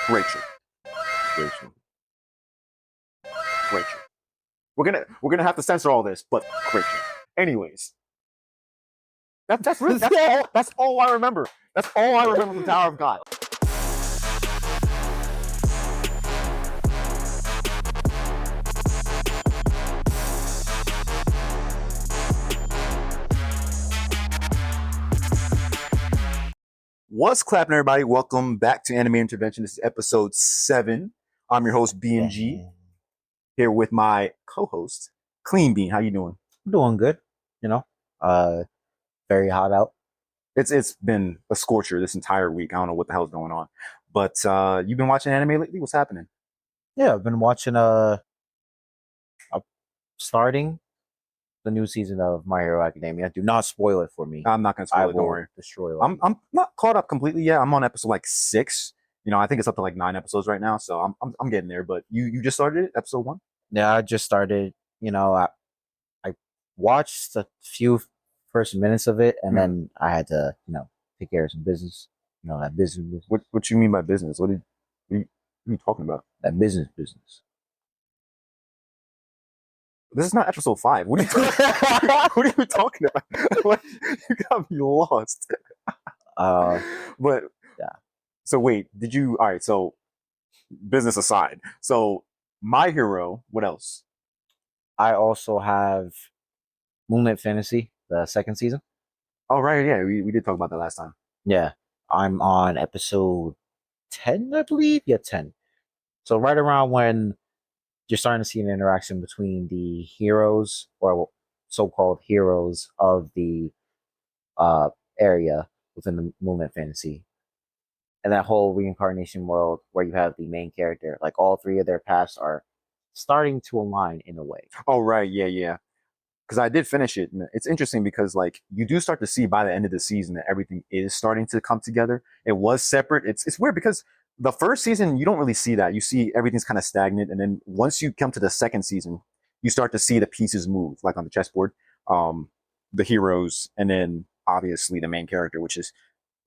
Great show. Great show. Great show. We're gonna have to censor all this, but great show. Anyways, that's all I remember. That's all I remember from Tower of God. What's clapping, everybody? Welcome back to Anime Intervention. This is episode 7. I'm your host, BMG, here with my co-host, Clean Bean. How you doing? I'm doing good. Very hot out. It's been a scorcher this entire week. I don't know what the hell's going on. But you've been watching anime lately? What's happening? Yeah, I've been watching starting the new season of My Hero Academia. Do not spoil it for me. I'm not gonna spoil it, don't worry. Destroy it. I'm not caught up completely yet. I'm on episode like 6. I think it's up to like 9 episodes right now, so I'm getting there. But you just started it, episode 1? Yeah, I just started. I watched a few first minutes of it, and then I had to take care of some business. That business. What you mean by business? What are you talking about? That business. This is not episode 5. What are you talking about? You got me lost. But yeah. So wait, did you? All right. So business aside, so My Hero. What else? I also have Moonlit Fantasy, the second season. Oh right, yeah, we did talk about that last time. Yeah, I'm on episode 10, I believe. Yeah, 10. So right around when you're starting to see an interaction between the heroes or so-called heroes of the area within the Moonlit Fantasy, and that whole reincarnation world where you have the main character, like all 3 of their paths are starting to align in a way. Oh right, yeah. Because I did finish it, and it's interesting because like you do start to see by the end of the season that everything is starting to come together. It was separate. It's weird because the first season you don't really see that. You see everything's kind of stagnant, and then once you come to the second season, you start to see the pieces move, like on the chessboard, the heroes, and then obviously the main character, which is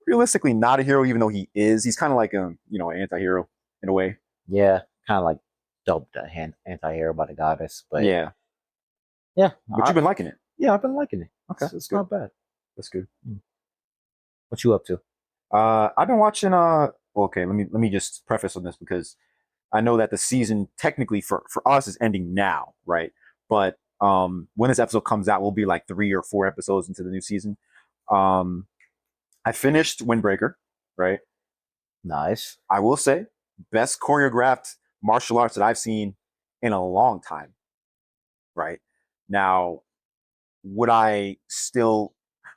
realistically not a hero, even though he is. He's kind of like an anti-hero in a way. Yeah, kind of like dubbed a anti-hero by the goddess, but yeah. Yeah, but you've been liking it. Yeah, I've been liking it. Okay, it's not bad. That's good. What you up to? I've been watching. Okay, let me just preface on this because I know that the season technically for us is ending now, right? But when this episode comes out, we'll be like 3 or 4 episodes into the new season. I finished Windbreaker, right? Nice. I will say, best choreographed martial arts that I've seen in a long time. Right now, would I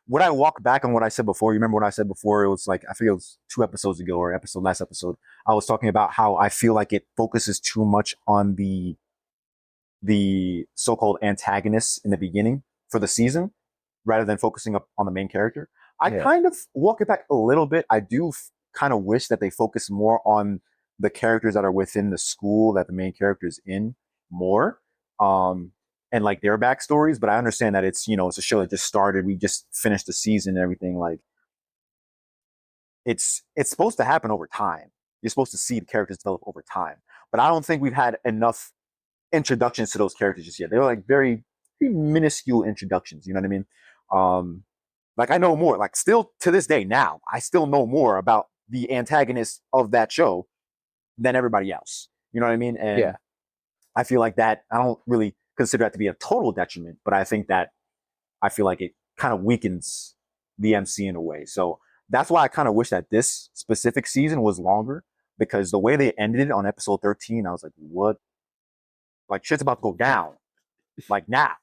walk back on what I said before? You remember what I said before? It was like, I forget, it was 2 episodes ago or last episode. I was talking about how I feel like it focuses too much on the so-called antagonists in the beginning for the season rather than focusing up on the main character. I kind of walk it back a little bit. I do kind of wish that they focus more on the characters that are within the school that the main character is in more. And like their backstories, but I understand that it's a show that just started. We just finished the season and everything. Like it's supposed to happen over time. You're supposed to see the characters develop over time, but I don't think we've had enough introductions to those characters just yet. They're like very, very minuscule introductions. You know what I mean? Like I know more. Like still to this day now, I still know more about the antagonist of that show than everybody else. You know what I mean? And yeah. I feel like that I don't really consider that to be a total detriment, but I feel like it kind of weakens the MC in a way. So that's why I kind of wish that this specific season was longer, because the way they ended it on episode 13, I was like, what? Like shit's about to go down, like now,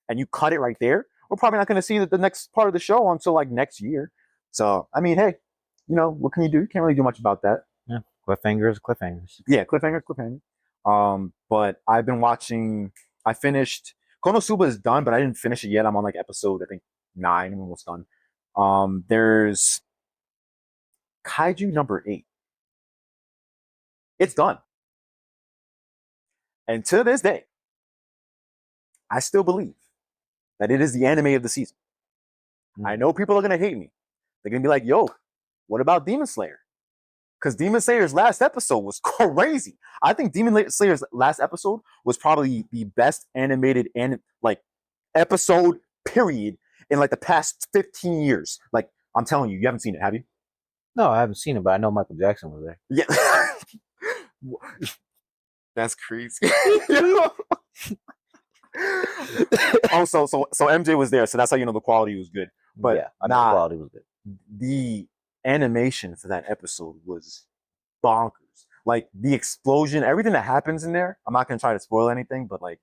and you cut it right there. We're probably not going to see the next part of the show until like next year. So I mean, hey, what can you do? You can't really do much about that. Yeah, cliffhangers. Yeah, cliffhanger. But I've been watching. I finished Konosuba is done, but I didn't finish it yet. I'm on like episode, I think 9. I'm almost done. There's Kaiju number 8. It's done. And to this day, I still believe that it is the anime of the season. I know people are gonna hate me. They're gonna be like, yo, what about Demon Slayer? because Demon Slayer's last episode was crazy. I think Demon Slayer's last episode was probably the best animated and like episode period in like the past 15 years. Like I'm telling you, you haven't seen it, have you? No, I haven't seen it, but I know Michael Jackson was there. Yeah. That's crazy. So MJ was there, so that's how you know the quality was good. But yeah, I know the quality was good. The animation for that episode was bonkers. Like the explosion, everything that happens in there. I'm not gonna try to spoil anything, but like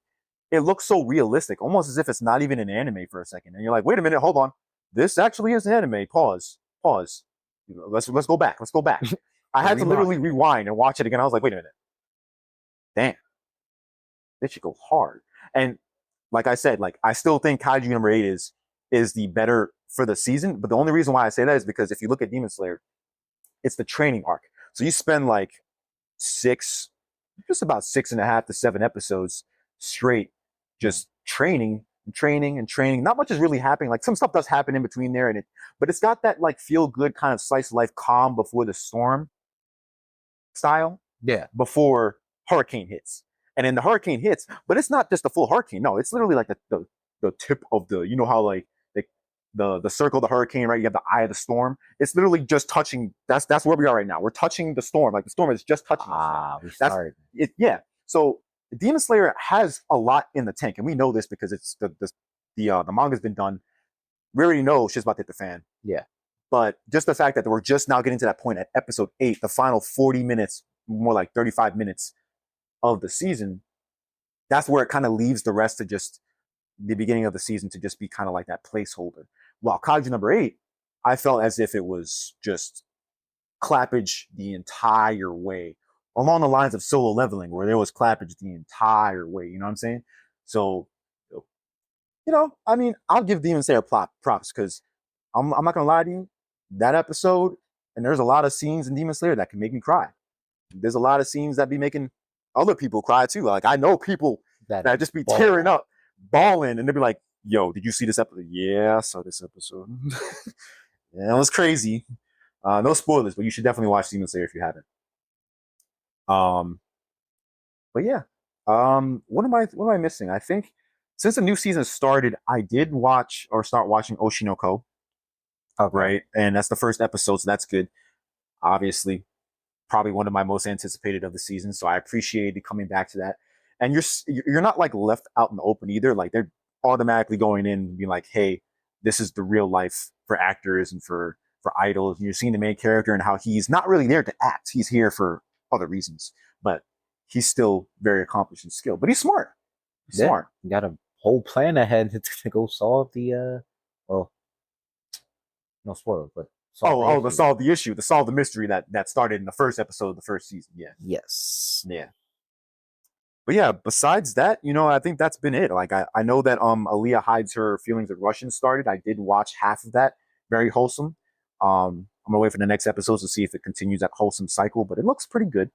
it looks so realistic, almost as if it's not even an anime for a second. And you're like, wait a minute, hold on, this actually is an anime. Pause. Let's go back. Let's go back. I had to literally rewind and watch it again. I was like, wait a minute, damn, this should go hard. And like I said, like I still think Kaiju number 8 is the better for the season. But the only reason why I say that is because if you look at Demon Slayer, it's the training arc. So you spend like just about 6.5 to 7 episodes straight, just training and training and training. Not much is really happening. Like some stuff does happen in between there, but it's got that like feel good kind of slice of life, calm before the storm style. Yeah. Before hurricane hits. And then the hurricane hits, but it's not just the full hurricane. No, it's literally like the tip of the, you know how like the circle of the hurricane, right? You have the eye of the storm. It's literally just touching. That's where we are right now. We're touching the storm. Like the storm is just touching us. We started. Yeah. So Demon Slayer has a lot in the tank, and we know this because it's the manga's been done. We already know shit's about to hit the fan. Yeah. But just the fact that we're just now getting to that point at episode 8, the final 40 minutes, more like 35 minutes of the season, that's where it kind of leaves the rest to just the beginning of the season to just be kind of like that placeholder. While Kaiju number 8, I felt as if it was just clappage the entire way, along the lines of Solo Leveling, where there was clappage the entire way. You know what I'm saying? So, I mean, I'll give Demon Slayer props because I'm not gonna lie to you, that episode, and there's a lot of scenes in Demon Slayer that can make me cry. There's a lot of scenes that be making other people cry too. Like I know people that just be tearing up, bawling, and they'll be like, "Yo, did you see this episode?" Yeah, I saw this episode. Yeah, it was crazy. No spoilers, but you should definitely watch Demon Slayer if you haven't. But yeah, what am I missing? I think since the new season started, I did start watching Oshinoko. Okay. Right, and that's the first episode, so that's good. Obviously, probably one of my most anticipated of the season, so I appreciated coming back to that. And you're not like left out in the open either. Like they're automatically going in and being like, hey, this is the real life for actors and for idols. And you're seeing the main character and how he's not really there to act. He's here for other reasons, but he's still very accomplished and skilled. But he's smart. Smart. You got a whole plan ahead to go solve the well, no spoilers, but to solve the issue, to solve the mystery that started in the first episode of the first season. Yeah. Yes. Yeah. But yeah, besides that, I think that's been it. Like I know that Aaliyah hides her feelings with Russian started. I did watch half of that. Very wholesome. I'm gonna wait for the next episodes to see if it continues that wholesome cycle, but it looks pretty good.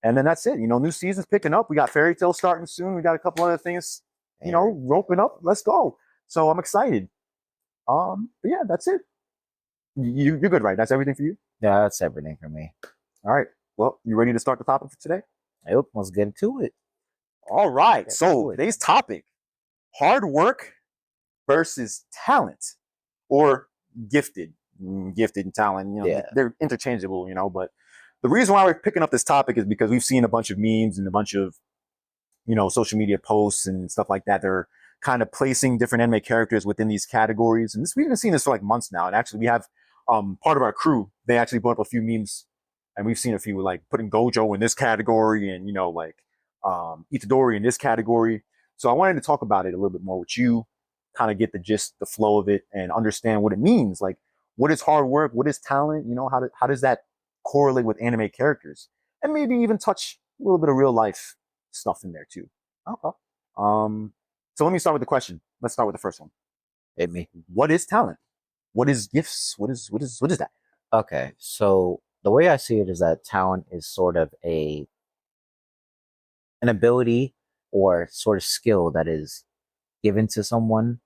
And then that's it. New season's picking up. We got Fairy Tail starting soon. We got a couple other things, roping up. Let's go. So I'm excited. But yeah, that's it. You're good, right? That's everything for you? Yeah, that's everything for me. All right. Well, you ready to start the topic for today? Yep, let's get into it. All right. So today's topic, hard work versus talent, or gifted and talent. They're interchangeable, but the reason why we're picking up this topic is because we've seen a bunch of memes and a bunch of, social media posts and stuff like that. They're kind of placing different anime characters within these categories. And we've been seeing this for like months now. And actually we have part of our crew, they actually brought up a few memes, and we've seen a few like putting Gojo in this category and, Itadori in this category. So I wanted to talk about it a little bit more with you, kind of get the gist, the flow of it, and understand what it means. Like, what is hard work? What is talent? How does that correlate with anime characters? And maybe even touch a little bit of real life stuff in there too. Okay. So let me start with the question. Let's start with the first one. Hit me. What is talent? What is gifts? What is that? Okay, so the way I see it is that talent is sort of an ability or sort of skill that is given to someone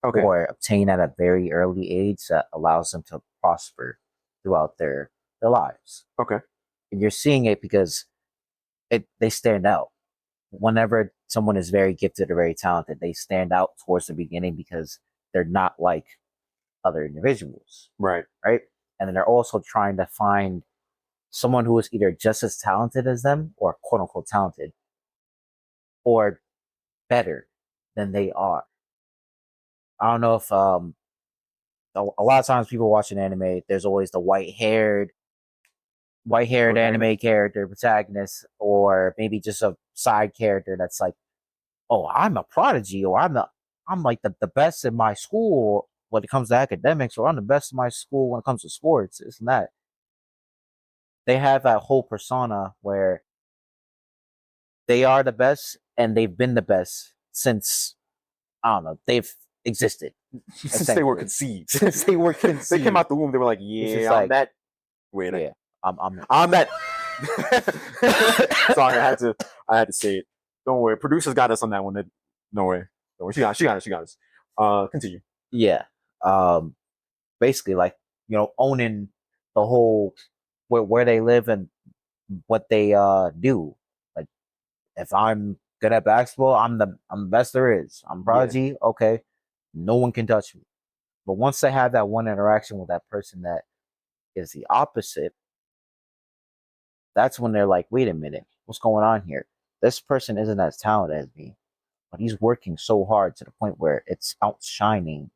or obtained at a very early age that allows them to prosper throughout their their lives. Okay. And you're seeing it because they stand out. Whenever someone is very gifted or very talented, they stand out towards the beginning because they're not like other individuals. Right. Right. And then they're also trying to find someone who is either just as talented as them or quote unquote talented or better than they are. I don't know if a lot of times people watching anime, there's always the white-haired anime character protagonist, or maybe just a side character that's like, oh, I'm a prodigy, or I'm like the best in my school when it comes to academics, or I'm the best in my school when it comes to sports, this and that. They have that whole persona where they are the best and they've been the best since, I don't know, they've existed. Since they were conceived. Since they were conceived. They came out the womb, they were like, yeah, I'm that. Wait, yeah, I'm that. Sorry, I had to say it. Don't worry. Producers got us on that one. Don't worry. She got us. Continue. Yeah. Basically like, owning the whole where they live and what they do. Like, if I'm good at basketball, I'm the best there is. I'm prodigy, okay. No one can touch me. But once they have that one interaction with that person that is the opposite, that's when they're like, wait a minute, what's going on here? This person isn't as talented as me, but he's working so hard to the point where it's outshining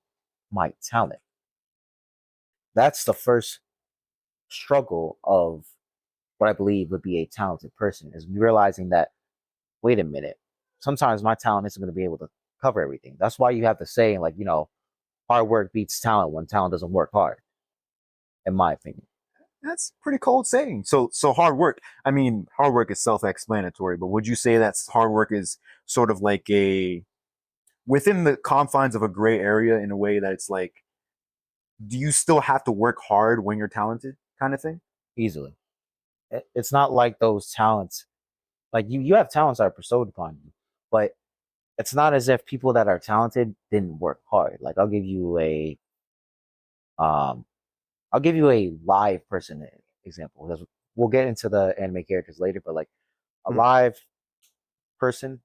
my talent. That's the first struggle of what I believe would be a talented person, is realizing that, wait a minute, sometimes my talent isn't going to be able to cover everything. That's why you have the saying, like, hard work beats talent when talent doesn't work hard, in my opinion. That's pretty cold saying. So hard work. I mean, hard work is self-explanatory, but would you say that hard work is sort of like within the confines of a gray area, in a way that it's like, do you still have to work hard when you're talented, kind of thing? Easily. It's not like those talents, like you have talents that are bestowed upon you, but it's not as if people that are talented didn't work hard. Like, I'll give you a live person example. We'll get into the anime characters later, but like a live person,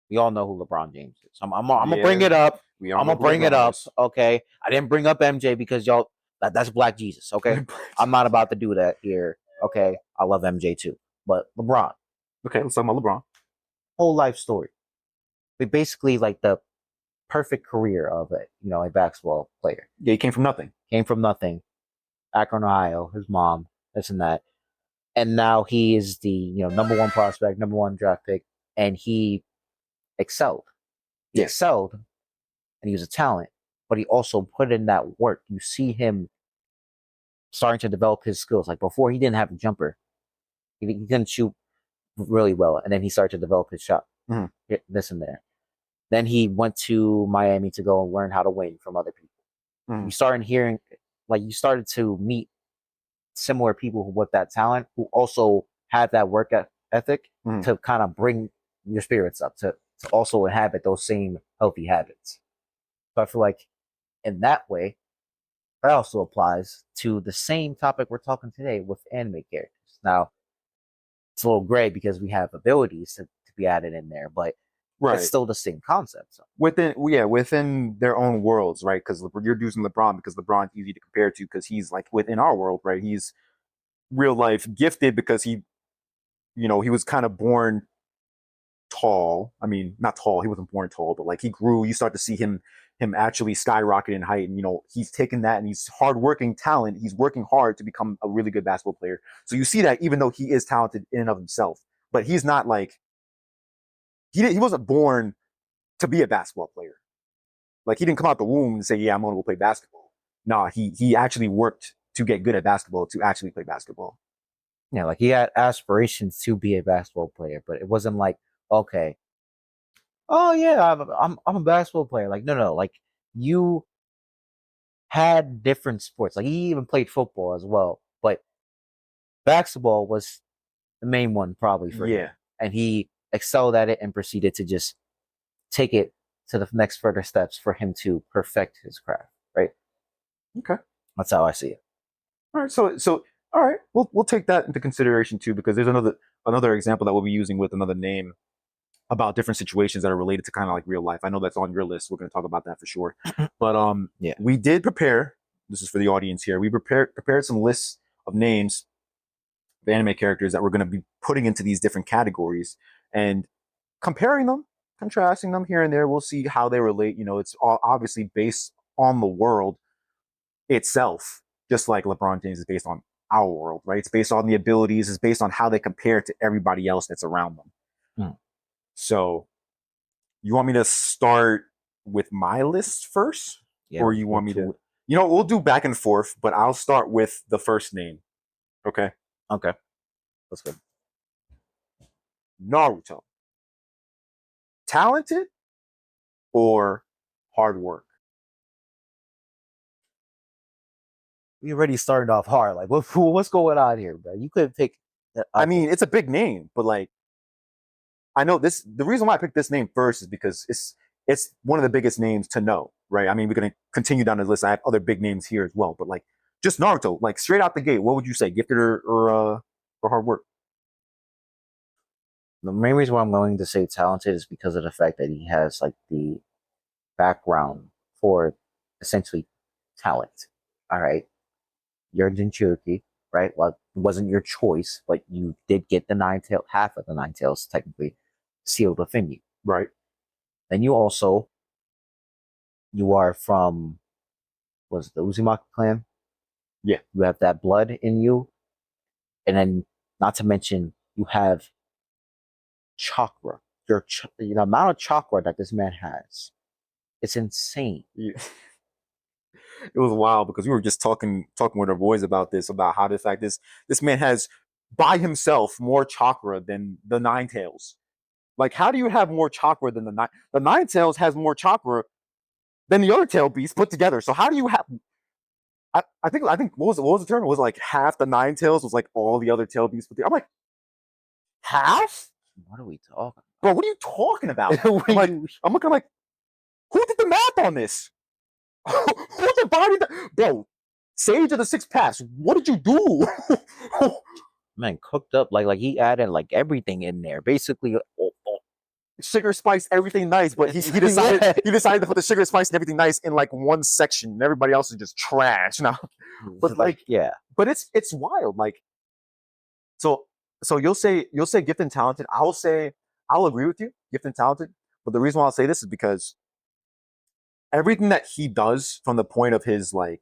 we all know who LeBron James is. I'm gonna bring it up. I'm gonna bring it up. Okay, I didn't bring up MJ because y'all that's Black Jesus. Okay, I'm not about to do that here. Okay, I love MJ too, but LeBron. Okay, let's talk about LeBron. Whole life story. But basically, like the perfect career of a basketball player. Yeah, he came from nothing. Akron, Ohio. His mom, this and that, and now he is the number one prospect, number one draft pick, and he excelled. He excelled, and he was a talent, but he also put in that work. You see him starting to develop his skills. Like, before, he didn't have a jumper. He couldn't shoot really well, and then he started to develop his shot. Mm-hmm. This and there. Then he went to Miami to go and learn how to win from other people. Mm-hmm. You started to meet similar people with that talent who also had that work ethic to kind of bring your spirits up, to also inhabit those same healthy habits. So I feel like in that way, that also applies to the same topic we're talking today with anime characters. Now, it's a little gray because we have abilities to be added in there, but it's still the same concept. So. Within their own worlds, right? Because you're using LeBron because LeBron's easy to compare to, because he's like within our world, right? He's real life gifted because he was kind of born tall. I mean, not tall. He wasn't born tall, but like he grew. You start to see him actually skyrocket in height, and he's taken that, and he's hardworking talent. He's working hard to become a really good basketball player. So you see that, even though he is talented in and of himself, but he's not like he wasn't born to be a basketball player. Like, he didn't come out the womb and say, yeah, I'm going to go play basketball. Nah, he actually worked to get good at basketball, to actually play basketball. Yeah, like, he had aspirations to be a basketball player, but it wasn't like, okay, oh yeah, I'm a basketball player. Like, no, like, you had different sports. Like, he even played football as well, but basketball was the main one probably for him. And he excelled at it and proceeded to just take it to the next further steps for him to perfect his craft, right? Okay. That's how I see it. All right. So All right, we'll take that into consideration too, because there's another example that we'll be using with another name about different situations that are related to kind of like real life. I know that's on your list. We're going to talk about that for sure. But Yeah. we did prepare. This is for the audience here. We prepared some lists of names of anime characters that we're going to be putting into these different categories and comparing them, contrasting them here and there. We'll see how they relate. You know, it's all obviously based on the world itself, just like LeBron James is based on our world, right? It's based on the abilities. It's based on how they compare to everybody else that's around them. Hmm. So, you want me to start with my list first, Yeah, or you want me to? You know, we'll do back and forth, but I'll start with the first name. Okay. Okay. That's good. Naruto. Talented or hard work? We already started off hard. Like, what's going on here, bro? You could pick. I mean, it's a big name, but like, I know this. The reason why I picked this name first is because it's one of the biggest names to know, right? I mean, we're gonna continue down the list. I have other big names here as well, but like, just Naruto, like straight out the gate, what would you say, gifted or hard work? The main reason why I'm going to say talented is because of the fact that he has like the background for essentially talent. All right, you're Jinchuriki, right? Well, it wasn't your choice, but you did get the half of the nine tails technically sealed within you. Right. Then you are from, was it the Uzumaki clan? Yeah. You have that blood in you, and then not to mention you have chakra. The amount of chakra that this man has, it's insane. Yeah. It was wild because we were just talking with our boys about this, about how the fact this man has by himself more chakra than the Nine Tails. Like, how do you have more chakra than the Nine Tails has more chakra than the other tail beasts put together? So how do you have? I think what was the term? It was like half the Nine Tails was like all the other tail beasts put together. I'm like, half? What are we talking? Bro, what are you talking about? About? I'm looking like, who did the math on this? Who divided that? Bro, Sage of the Six Paths, what did you do? Man, cooked up like he added like everything in there. Basically, sugar spice, everything nice, but he decided to put the sugar spice and everything nice in like one section, and everybody else is just trash now. But like, yeah, but it's wild. Like, so you'll say gifted and talented. I'll agree with you, gifted and talented. But the reason why I'll say this is because everything that he does from the point of his like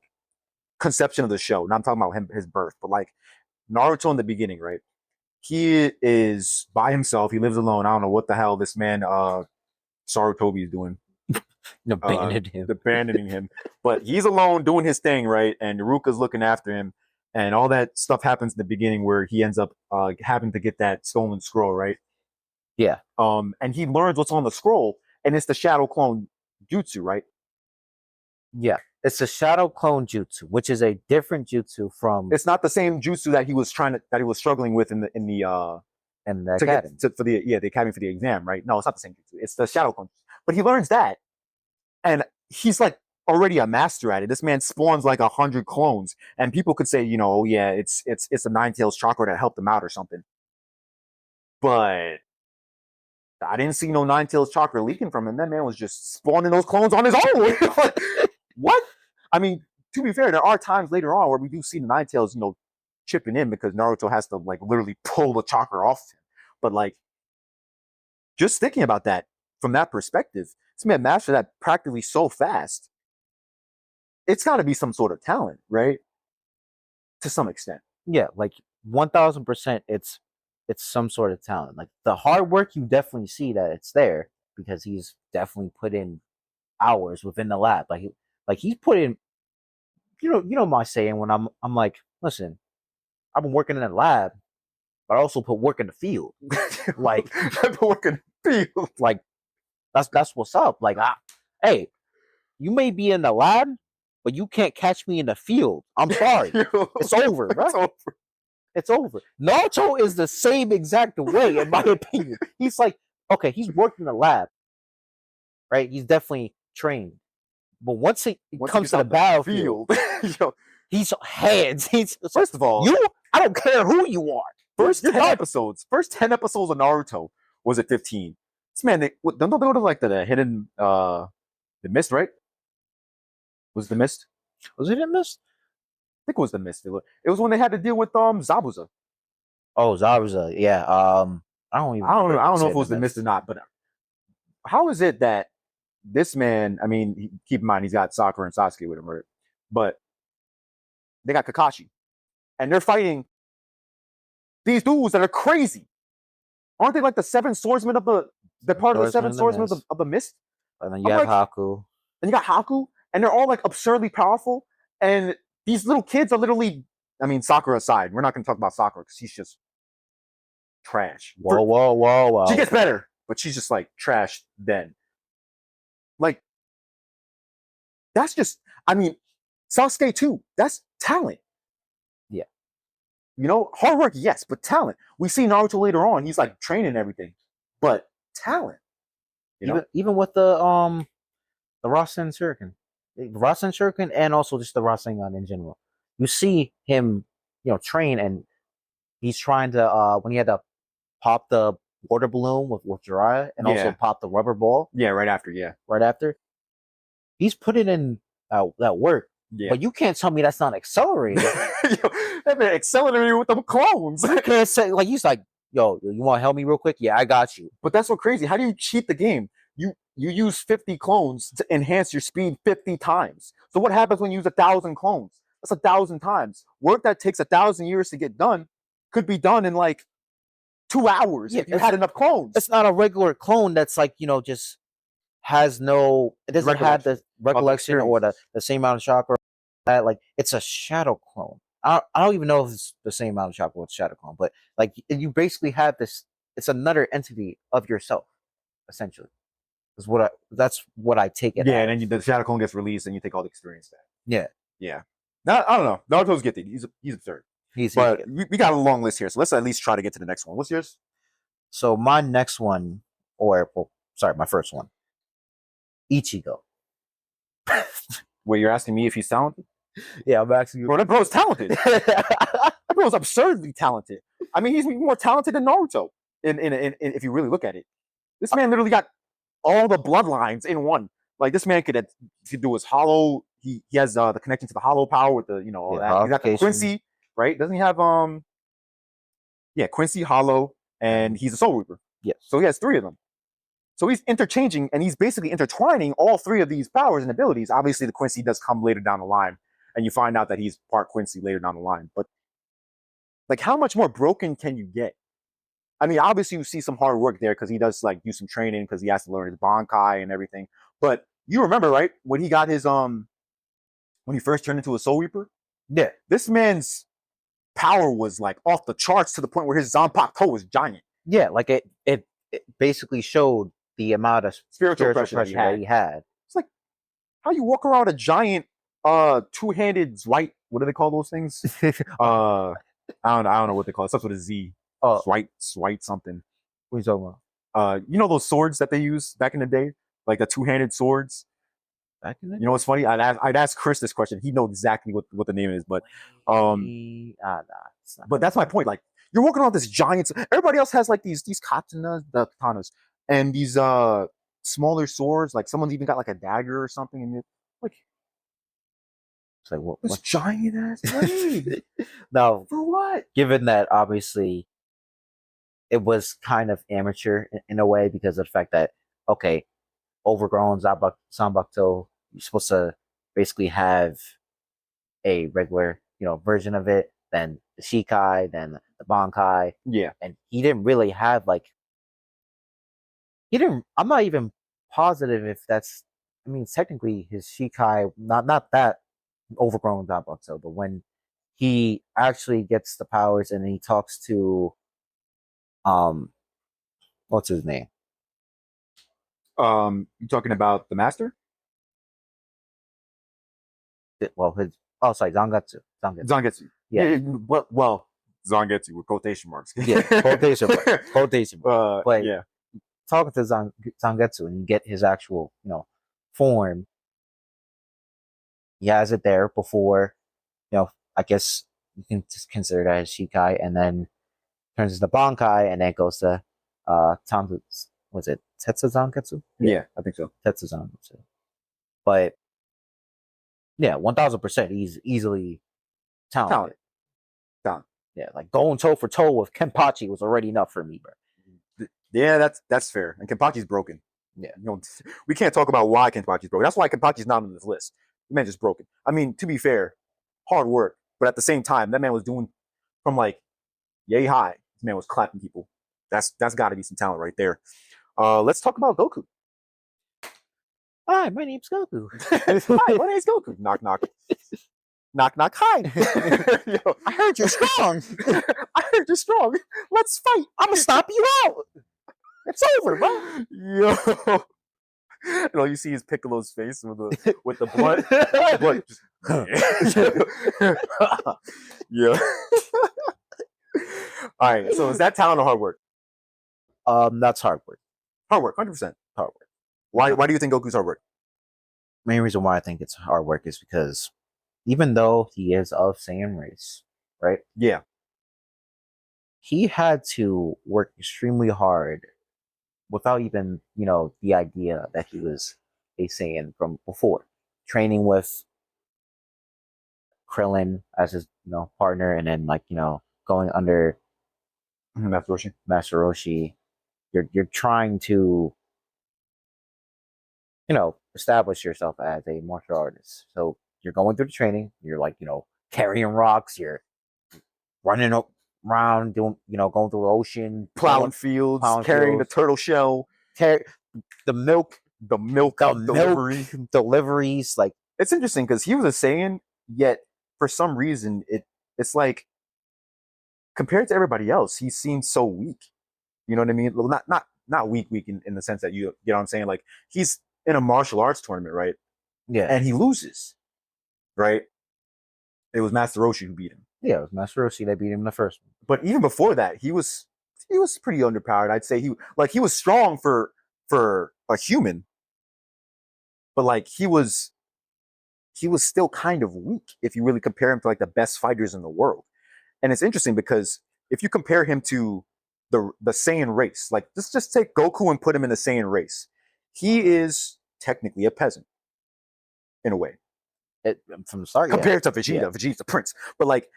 conception of the show. Now I'm talking about his birth, but like Naruto in the beginning, right? He is by himself. He lives alone. I don't know what the hell this man, Sarutobi, is doing. Abandoning him. But he's alone doing his thing, right? And Ruka's looking after him. And all that stuff happens in the beginning where he ends up having to get that stolen scroll, right? Yeah. And he learns what's on the scroll, and it's the shadow clone jutsu, right? Yeah. It's a shadow clone jutsu, which is a different jutsu from. It's not the same jutsu that he was struggling with in the academy. For the academy for the exam, right? No, it's not the same jutsu. It's the shadow clone. But he learns that, and he's like already a master at it. This man spawns like 100 clones, and people could say, you know, oh yeah, it's the Nine Tails chakra that helped him out or something. But I didn't see no Nine Tails chakra leaking from him. That man was just spawning those clones on his own. What? I mean, to be fair, there are times later on where we do see the Nine Tails, you know, chipping in because Naruto has to like literally pull the chakra off him. But like, just thinking about that from that perspective, this man mastered that practically so fast. It's got to be some sort of talent, right? To some extent. Yeah, like 1000%. It's some sort of talent. Like the hard work, you definitely see that it's there because he's definitely put in hours within the lab. Like he's put in. You know my saying when I'm like, listen, I've been working in the lab, but I also put work in the field. Like I put work in the field. Like that's what's up. Like, hey, you may be in the lab, but you can't catch me in the field. I'm sorry. It's over, bro. It's over. It's over. Naruto is the same exact way, in my opinion. He's like, okay, he's working in the lab, right? He's definitely trained. But once he comes to the battlefield, he's hands. He's first of all, I don't care who you are. First 10 episodes of Naruto was at 15. This man, don't they go to like the hidden the mist, right? Was the mist? Was it in Mist? I think it was the mist. It was when they had to deal with Zabuza. Oh, Zabuza. Yeah. I don't know if it was the mist or not, but how is it that this man, I mean, keep in mind he's got Sakura and Sasuke with him, right? But they got Kakashi. And they're fighting these dudes that are crazy. Aren't they like the seven swordsmen of they're part of the seven swordsmen of the mist? And then you have Haku. And you got Haku, and they're all like absurdly powerful. And these little kids are literally, I mean, Sakura aside, we're not going to talk about Sakura because she's just trash. Whoa. She gets better, but she's just like trash then. Like, that's just, I mean, Sasuke too, that's talent. Yeah. You know, hard work, yes, but talent. We see Naruto later on, he's like training and everything, but talent. Even with the Rasen Shuriken. The Rasen Shuriken and also just the Rasengan in general. You see him, train, and he's trying to when he had to pop the water balloon with Jiraiya and also pop the rubber ball. Yeah, right after. He's putting in that work. Yeah. But you can't tell me that's not accelerated. That man accelerated with them clones. You can't say, like, he's like, yo, you want to help me real quick? Yeah, I got you. But that's so crazy. How do you cheat the game? You use 50 clones to enhance your speed 50 times. So what happens when you use 1,000 clones? That's 1,000 times. Work that takes 1,000 years to get done could be done in like 2 hours if you had enough clones. It's not a regular clone that's like, just has no, it doesn't have the recollection or the same amount of chakra. Like, it's a shadow clone. I don't even know if it's the same amount of chakra with shadow clone, but like, you basically have this, it's another entity of yourself, essentially. That's what I take it. Yeah, and then the shadow clone gets released and you take all the experience back. Yeah. Now, I don't know. Naruto's gifted. He's absurd. But we got a long list here, so let's at least try to get to the next one. What's yours? So my next one, my first one, Ichigo. Wait, you're asking me if he's talented? Yeah, I'm asking you. Bro, that bro's talented. That bro's absurdly talented. I mean, he's more talented than Naruto. In if you really look at it, this man literally got all the bloodlines in one. Like, this man could do his hollow. He has the connection to the hollow power with the all that. He's got the Quincy, right? Doesn't he have Quincy, hollow, and he's a Soul Reaper. Yes. So he has 3 of them. So he's interchanging and he's basically intertwining all 3 of these powers and abilities. Obviously, the Quincy does come later down the line, and you find out that he's part Quincy later down the line. But like, how much more broken can you get? I mean, obviously you see some hard work there because he does like do some training because he has to learn his Bankai and everything. But you remember, right, when he got his when he first turned into a Soul Reaper? Yeah. This man's power was like off the charts to the point where his Zanpakuto was giant. Yeah, like it basically showed the amount of spiritual pressure that he had. It's like how you walk around a giant two-handed white, what do they call those things? I don't know what they call it. Stuff with a Z. Swite something. What are you talking about? You know those swords that they used back in the day? Like the two-handed swords? Back in the day? You know what's funny? I'd ask Chris this question. He'd know exactly what the name is, but but that's my point. Like, you're walking around this giant. Everybody else has like these katanas, and these smaller swords. Like, someone's even got like a dagger or something, and like, it's like, what? This giant ass blade. Now, for what? Given that obviously it was kind of amateur in a way because of the fact that, okay, overgrown Zanpakuto, you're supposed to basically have a regular, version of it, then the Shikai, then the Bankai. Yeah. And he didn't really have I'm not even positive if that's, I mean, technically his Shikai, not that overgrown Zanpakuto, but when he actually gets the powers and he talks to what's his name? You talking about the master? Zangetsu. Yeah. Well, Zangetsu with quotation marks. Yeah, quotation marks. But yeah. Talking to Zangetsu and you get his actual, form. He has it there before, I guess you can just consider that as Shikai, and then turns into Bankai, and then goes to was it Tetsuzangetsu? Yeah, I think so. Tetsuzangetsu. But yeah, 1000%. He's easily talented. Talent. Yeah, like going toe for toe with Kenpachi was already enough for me, bro. Yeah, that's fair. And Kenpachi's broken. Yeah. We can't talk about why Kenpachi's broken. That's why Kenpachi's not on this list. The man just broken. I mean, to be fair, hard work, but at the same time, that man was doing from like yay high. This man was clapping people. That's got to be some talent right there. Let's talk about Goku. Hi, my name's Goku. Hi, my name's Goku. Knock knock. Knock knock. Hi. Yo, I heard you're strong. I heard you're strong. Let's fight. I'm gonna stomp you out. It's over, bro. Yo. And all you see is Piccolo's face with the blood. Yeah. All right. So is that talent or hard work? That's hard work. Hard work, 100% hard work. Why do you think Goku's hard work? Main reason why I think it's hard work is because even though he is of Saiyan race, right? Yeah. He had to work extremely hard without even, the idea that he was a Saiyan from before. Training with Krillin as his, partner, and then going under Master Roshi. You're trying to, establish yourself as a martial artist. So you're going through the training, you're carrying rocks, you're running around, doing, going through the ocean, plowing fields, carrying the turtle shell, the milk deliveries. Like, it's interesting because he was a Saiyan, yet for some reason it's like compared to everybody else, he seems so weak. You know what I mean? Well, not weak in the sense that you know what I'm saying. Like he's in a martial arts tournament, right? Yeah, and he loses, right? It was Master Roshi who beat him. Yeah, it was Master Roshi that beat him in the first one. But even before that, he was pretty underpowered. I'd say he was strong for a human, but like he was still kind of weak if you really compare him to like the best fighters in the world. And it's interesting because if you compare him to the Saiyan race, like just take Goku and put him in the Saiyan race, he is technically a peasant in a way. From the start, compared to Vegeta. Yeah. Vegeta's the prince, but like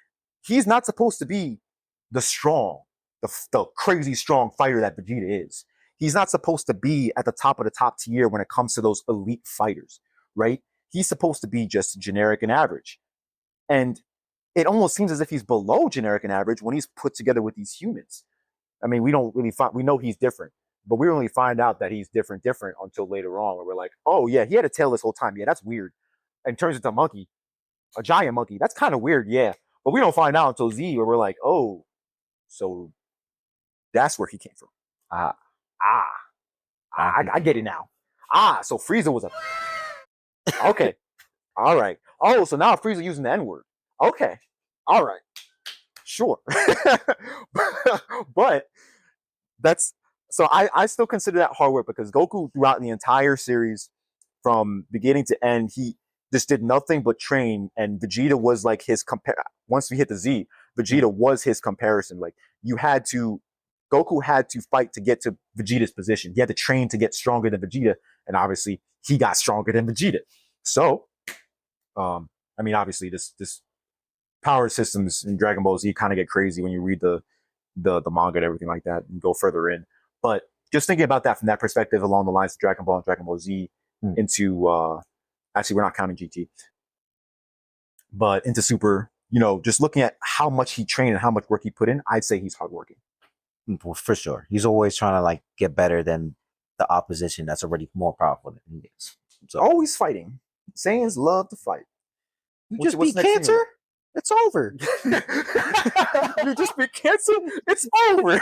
he's not supposed to be the strong, the crazy strong fighter that Vegeta is. He's not supposed to be at the top of the top tier when it comes to those elite fighters, right? He's supposed to be just generic and average. And it almost seems as if he's below generic and average when he's put together with these humans. I mean, we don't really we know he's different, but we only find out that he's different until later on where we're like, oh yeah, he had a tail this whole time. Yeah, that's weird. And turns into a monkey, a giant monkey. That's kind of weird, yeah. But we don't find out until Z where we're like, oh, so that's where he came from. I get it now. So Frieza was a okay. All right. Oh, so now Frieza using the N-word. Okay. All right. Sure. But that's so I still consider that hard work because Goku throughout the entire series from beginning to end, he just did nothing but train, and Vegeta was like his once we hit the Z, Vegeta was his comparison. Like Goku had to fight to get to Vegeta's position. He had to train to get stronger than Vegeta, and obviously he got stronger than Vegeta. So, I mean, obviously this power systems in Dragon Ball Z kind of get crazy when you read the manga and everything like that and go further in. But just thinking about that from that perspective along the lines of Dragon Ball and Dragon Ball Z into actually we're not counting GT, but into Super, just looking at how much he trained and how much work he put in, I'd say he's hardworking. Well, for sure. He's always trying to like get better than the opposition that's already more powerful than he is. So always fighting. Saiyans love to fight. You just beat cancer? It's over. You just beat cancer? It's over.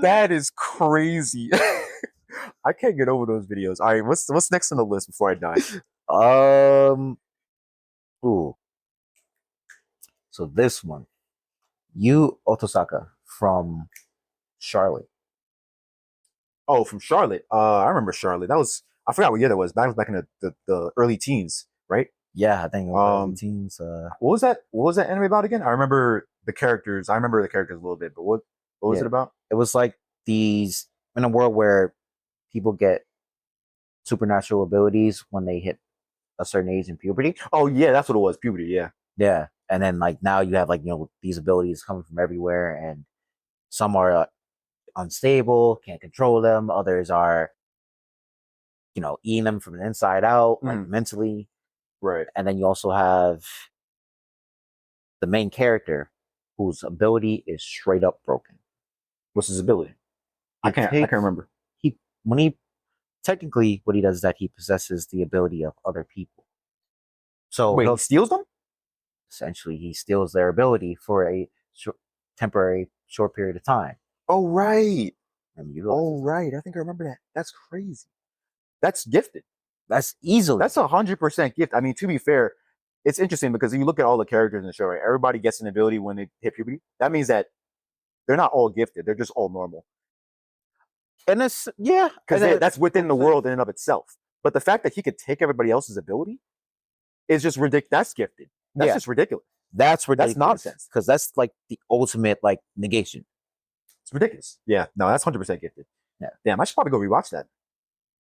That is crazy. I can't get over those videos. All right, what's next on the list before I die? Ooh. So this one, Otosaka from Charlotte. Oh, from Charlotte. I remember Charlotte. I forgot what year that was. That was back in the early teens, right? Yeah, I think it was early Um, teens. what was that? What was that anime about again? I remember the characters. I remember the characters a little bit, but what was Yeah, it about? it was like these in a world where people get supernatural abilities when they hit a certain age in puberty. Oh yeah, that's what it was. Puberty. Yeah. Yeah, and then like now you have like these abilities coming from everywhere, and some are unstable, can't control them. Others are eating them from the inside out, like Mhm. mentally. Right. And then you also have the main character whose ability is straight up broken. What's his ability? I He can't. I can't takes remember. he when he technically what he does is that he possesses the ability of other people. So Wait, he he'll steals them? essentially he steals their ability for a temporary short period of time Oh right. and utilizes Oh them. right. I think I remember that. That's crazy. That's gifted. That's easily That's 100% gift. I mean, to be fair, it's interesting because you look at all the characters in the show, right? Everybody gets an ability when they hit puberty. That means that they're not all gifted. They're just all normal and it's yeah, because and that's I within would the say world in and of itself. But the fact that he could take everybody else's ability is just ridiculous. That's gifted. That's yeah, just ridiculous. that's That's ridiculous nonsense. because that's like the ultimate like negation. It's ridiculous. Yeah, no, that's 100% gifted. Yeah, Damn, I should probably go rewatch that.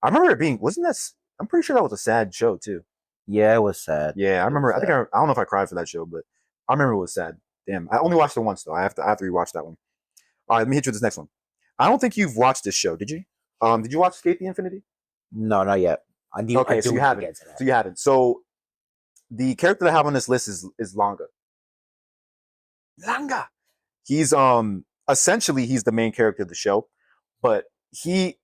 I remember it being, wasn't that, I'm pretty sure that was a sad show too. yeah, it was sad. Yeah, I It was remember, sad. I don't know if I cried for that show, but I remember it was sad. Damn, I only watched it once though. I have to rewatch that one. All right, let me hit you with this next one. I don't think you've watched this show, did you? Did you watch Skate the Infinity? No, not yet. I Okay, so do you need to haven't. get to that. So you haven't. So the character that I have on this list is Langa. Langa. He's essentially he's the main character of the show, but he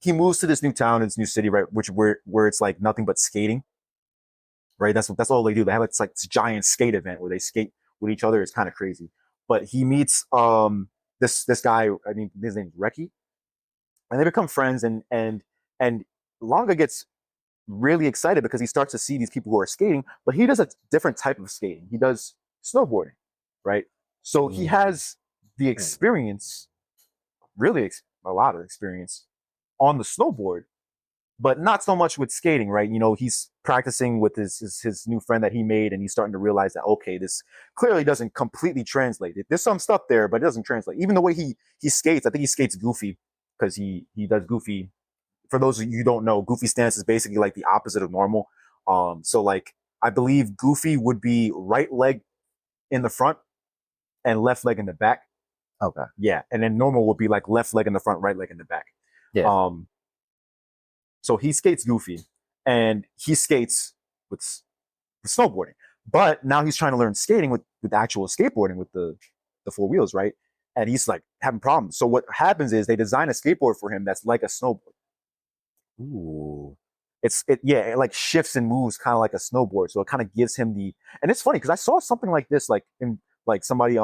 moves to this new town, this new city, right? Where it's like nothing but skating, right? That's all they do. They have it's like this giant skate event where they skate with each other. It's kind of crazy. But he meets this guy. I mean, his name's Reki, and they become friends. And Longa gets really excited because he starts to see these people who are skating, but he does a different type of skating. He does snowboarding, right? So he Mm. has the experience, really a lot of experience on the snowboard, but not so much with skating, right? He's practicing with his new friend that he made, and he's starting to realize that okay, this clearly doesn't completely translate. There's some stuff there, but it doesn't translate. Even the way he skates, I think he skates goofy because he does goofy. For those of you who don't know, goofy stance is basically like the opposite of normal. So like I believe goofy would be right leg in the front and left leg in the back. Okay. Yeah, and then normal would be like left leg in the front, right leg in the back. Yeah. Um, So he skates goofy, and he skates with snowboarding. But now he's trying to learn skating with actual skateboarding with the four wheels, right? And he's like having problems. So what happens is they design a skateboard for him that's like a snowboard. Ooh. It like shifts and moves kind of like a snowboard. So it kind of gives him and it's funny because I saw something like this like in like somebody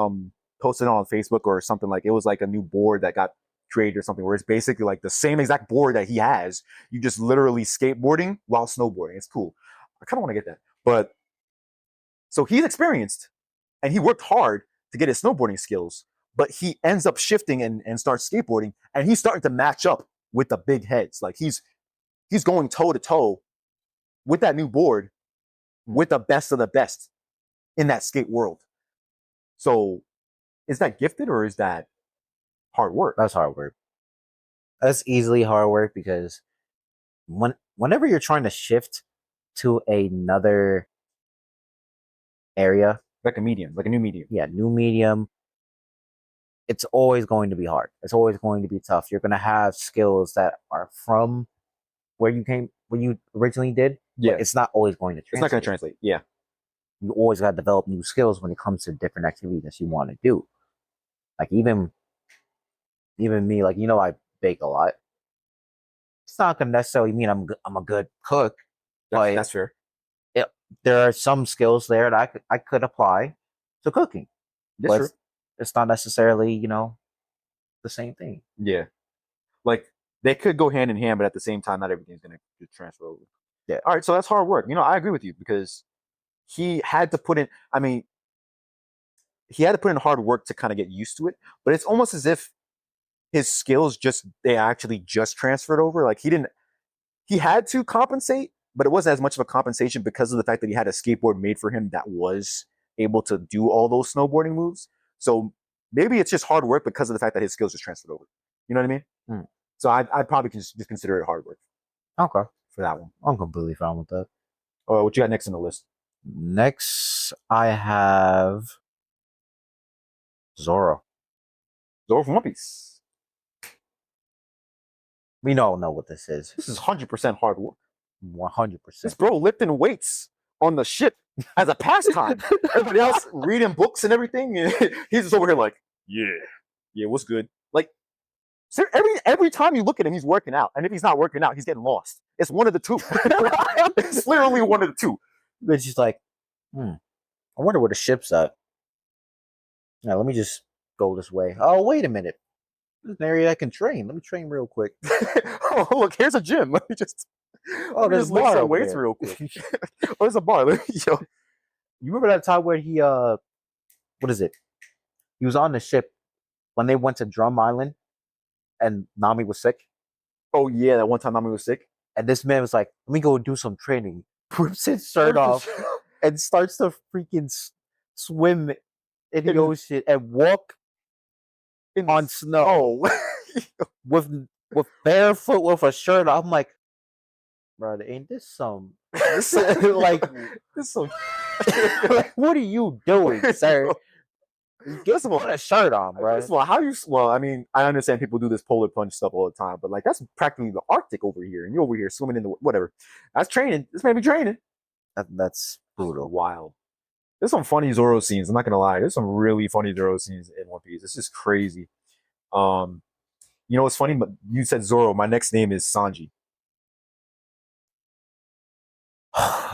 posted it on Facebook or something, like it was like a new board that got created or something where it's basically like the same exact board that he has. You just literally skateboarding while snowboarding. It's cool. I kind of want to get that. But so he's experienced and he worked hard to get his snowboarding skills, but he ends up shifting and starts skateboarding, and he's starting to match up with the big heads. Like he's going toe to toe with that new board with the best of the best in that skate world. So is that gifted or is that hard work? That's hard work. That's easily hard work because whenever you're trying to shift to another area, Like a medium, like a new medium. yeah, new medium, it's always going to be hard. It's always going to be tough. You're going to have skills that are from where you originally did, but Yeah, it's not always going to it's not going to translate. translate. Yeah, You always got to develop new skills when it comes to different activities that you want to do. Like even me, like I bake a lot. It's not going to necessarily mean I'm a good cook, but that's fair. it, there are some skills there that I could apply to cooking, That's but true. it's not necessarily the same thing. Yeah, like they could go hand in hand, but at the same time, not everything's going to transfer over. Yeah. All right, so that's hard work. I agree with you because he had to put in. I mean, he had to put in hard work to kind of get used to it. But it's almost as if his skills they actually just transferred over. Like he didn't. He had to compensate, but it wasn't as much of a compensation because of the fact that he had a skateboard made for him that was able to do all those snowboarding moves. So maybe it's just hard work because of the fact that his skills just transferred over. You know what I mean? Mm. So I'd probably just consider it hard work Okay. for that one. I'm completely fine with that. Oh, what you got next on the list? Next, I have Zoro. Zoro from One Piece. We all know what this is. This is 100% hard work. 100%. This bro lifting weights on the ship as a pastime. Everybody else reading books and everything, and he's just over here like, yeah, what's good? Like, every time you look at him, he's working out, and if he's not working out, he's getting lost. It's one of the two. It's literally one of the two. It's just like, I wonder where the ship's at. Now, let me just go this way. Oh, wait a minute. There's an area I can train. Let me train real quick. Oh, look, here's a gym. Let me just. There's a lift bar some over weights there. real quick. Oh, there's a bar. Yo, You remember that time where he what is it? He was on the ship when they went to Drum Island and Nami was sick. oh yeah, that one time Nami was sick. And this man was like, let me go do some training. Rips his shirt off and starts to freaking swim in the ocean and walk on snow with barefoot with a shirt. I'm like, brother, ain't this some like this so like, what are you doing, sir? Get a shirt on, bro. First of all, how you? Well, I mean, I understand people do this polar plunge stuff all the time, but like that's practically the Arctic over here, and you're over here swimming in the whatever. That's training. This may be training. That's brutal. Wild. There's some funny Zoro scenes. I'm not gonna lie. There's some really funny Zoro scenes in One Piece. It's just crazy. You know what's funny? You said Zoro. My next name is Sanji.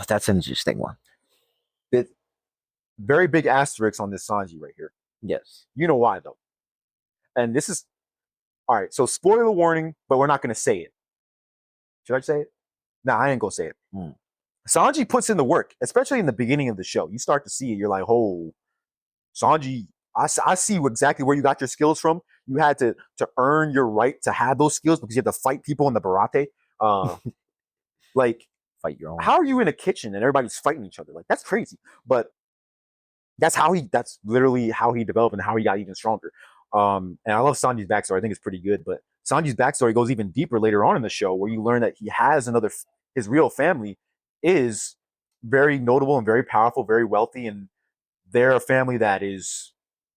That's an interesting one. Very big asterisk on this Sanji right here. Yes. You know why though? And this is all right. So spoiler warning, but we're not gonna say it. Should I say it? Nah, I ain't gonna say it. Sanji puts in the work, especially in the beginning of the show. You start to see it. You're like, oh, Sanji, I see exactly where you got your skills from. You had to earn your right to have those skills because you have to fight people in the barate. Like, fight your own. How are you in a kitchen and everybody's fighting each other? Like, that's crazy. But that's literally how he developed and how he got even stronger. And I love Sanji's backstory. I think it's pretty good. But Sanji's backstory goes even deeper later on in the show, where you learn that he has his real family is very notable and very powerful, very wealthy, and they're a family that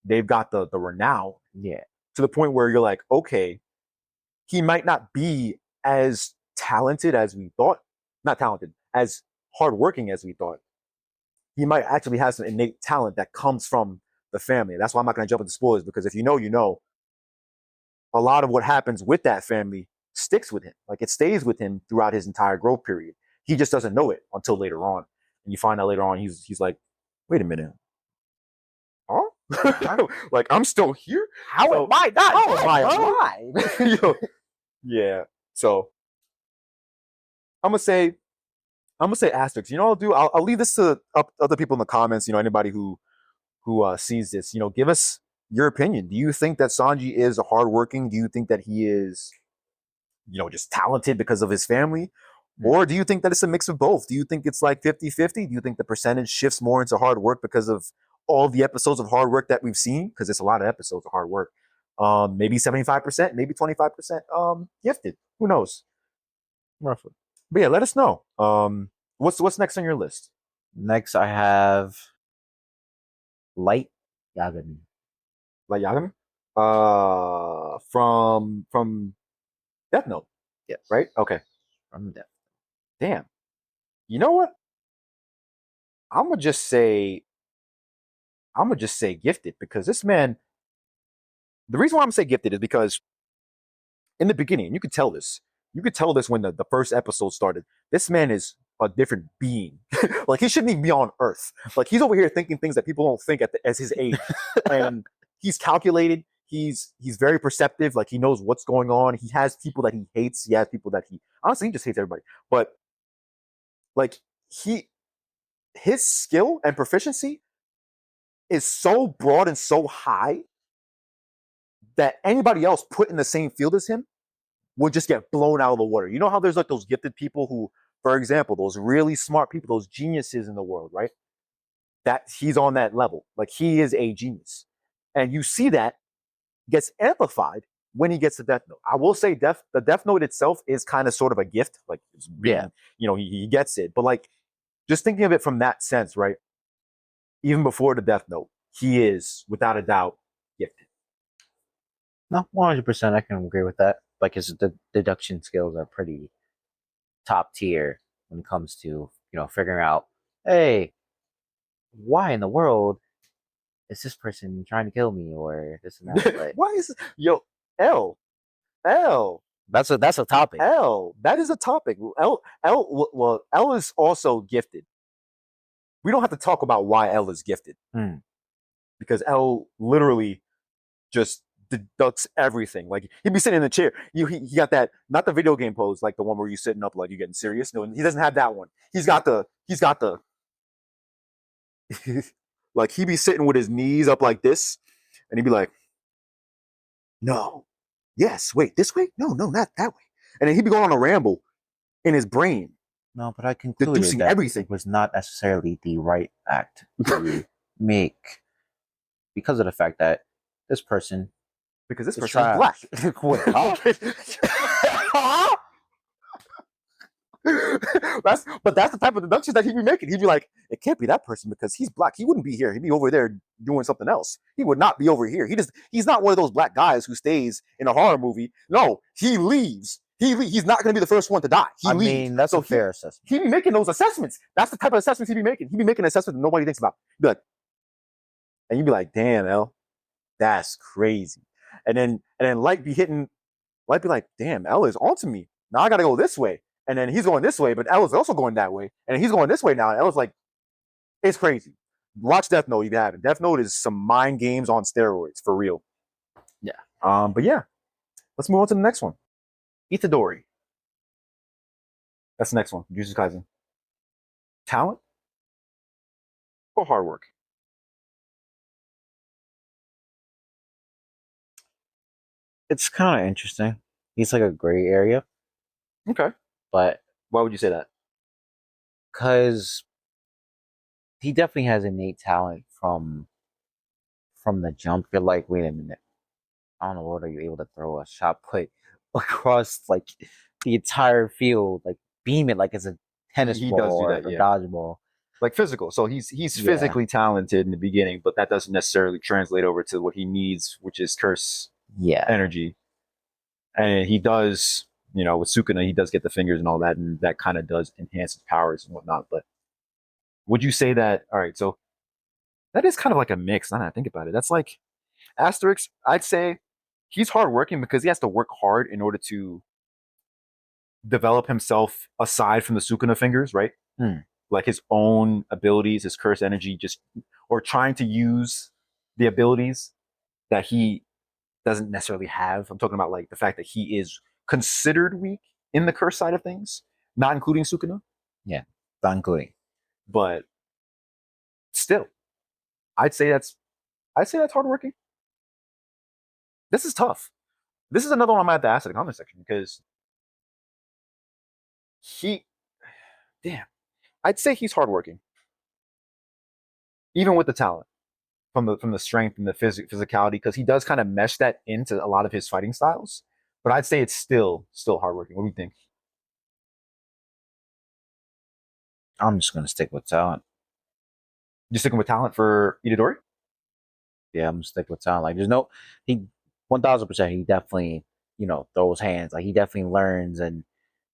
they've got the renown. Yeah. To the point where you're like, okay, he might not be as talented as we thought. Not talented, as hardworking as we thought. He might actually have some innate talent that comes from the family. That's why I'm not going to jump into spoilers, because if you know, you know. A lot of what happens with that family sticks with him. Like, it stays with him throughout his entire growth period. He just doesn't know it until later on. And you find out later on, he's like, wait a minute. Huh? Like, I'm still here? How am I not? How am I alive? Yeah. So I'm gonna say asterisks. You know what I'll do? I'll leave this to other people in the comments. You know, anybody who sees this. You know, give us your opinion. Do you think that Sanji is hardworking? Do you think that he is, just talented because of his family? Or do you think that it's a mix of both? Do you think it's like 50-50? Do you think the percentage shifts more into hard work because of all the episodes of hard work that we've seen? Because it's a lot of episodes of hard work. Maybe 75%, maybe 25% gifted. Who knows? Roughly. But yeah, let us know. What's next on your list? Next, I have Light Yagami. Light Yagami? From Death Note. Yes. Right? Okay. From Death. Damn. You know what? I'm gonna just say gifted, because this man. The reason why I'm gonna say gifted is because in the beginning, you could tell this. You could tell this when the first episode started. This man is a different being. Like, he shouldn't even be on Earth. Like, he's over here thinking things that people don't think as his age. And he's calculated. He's very perceptive. Like, he knows what's going on. He has people that he hates. He has people that he just hates everybody. But like, his skill and proficiency is so broad and so high that anybody else put in the same field as him would just get blown out of the water. You know how there's like those gifted people who For example, those really smart people, those geniuses in the world, right? That he's on that level. Like he is a genius. And you see that gets amplified when he gets the Death Note. I will say the Death Note itself is kind of sort of a gift. Like it's being, Yeah. he gets it. But like just thinking of it from that sense, right? Even before the Death Note, he is without a doubt gifted. No, 100%. I can agree with that. Like his deduction skills are pretty top tier when it comes to figuring out, hey, why in the world is this person trying to kill me or this and that? But Why is yo L L that's a topic. L? That is a topic. L is also gifted. We don't have to talk about why L is gifted because L literally just deducts everything. Like he'd be sitting in the chair. He got that, not the video game pose, like the one where you're sitting up like you're getting serious. No, he doesn't have that one. He's got the like he'd be sitting with his knees up like this, and he'd be like, no, yes, wait, this way? No, not that way. And then he'd be going on a ramble in his brain, No, but I concluded deducing that everything. it was not necessarily the right act to make because of the fact that this person Because this is person is black. Wait, huh? That's the type of deductions that he'd be making. He'd be like, it can't be that person because he's black. He wouldn't be here. He'd be over there doing something else. He would not be over here. He's not one of those black guys who stays in a horror movie. No, he leaves. He's not going to be the first one to die. He leaves. mean, that's a fair assessment. He'd be making those assessments. That's the type of assessments he'd be making. He'd be making assessments that nobody thinks about. He'd be like, and you'd be like, damn, L, that's crazy. And then Light be like, damn, L is onto me. Now I gotta go this way. And then he's going this way, but L is also going that way. And he's going this way now. And L is like, it's crazy. Watch Death Note, you have it. Death Note is some mind games on steroids, for real. Yeah. But yeah, let's move on to the next one. Itadori. That's the next one. Jujutsu Kaisen. Talent or hard work? It's kind of interesting. He's like a gray area, Okay. but Why would you say that? because he definitely has innate talent from the jump. You're like, wait a minute, I don't know, what are you able to throw a shot put across like the entire field, like beam it like it's a tennis He ball does do or that, a yeah. dodgeball. Like physical. So he's physically talented in the beginning, but that doesn't necessarily translate over to what he needs, which is curse Yeah. energy. And he does, with Sukuna, he does get the fingers and all that, and that kind of does enhance his powers and whatnot. But would you say that, all right, so that is kind of like a mix, now that I think about it. That's like asterisk, I'd say he's hardworking because he has to work hard in order to develop himself aside from the Sukuna fingers, right? Like his own abilities, his curse energy, or trying to use the abilities that he doesn't necessarily have. I'm talking about like the fact that he is considered weak in the curse side of things, not including Sukuna. Yeah, not including. But still, I'd say that's hardworking. This is tough. This is another one I might have to ask in the comment section because I'd say he's hardworking, even with the talent from the strength and the physicality, because he does kind of mesh that into a lot of his fighting styles. But I'd say it's still hardworking. What do you think? I'm just gonna stick with talent. You sticking with talent for Itadori? Yeah, I'm gonna stick with talent. Like, there's no, he 1000%. He definitely throws hands. Like, he definitely learns and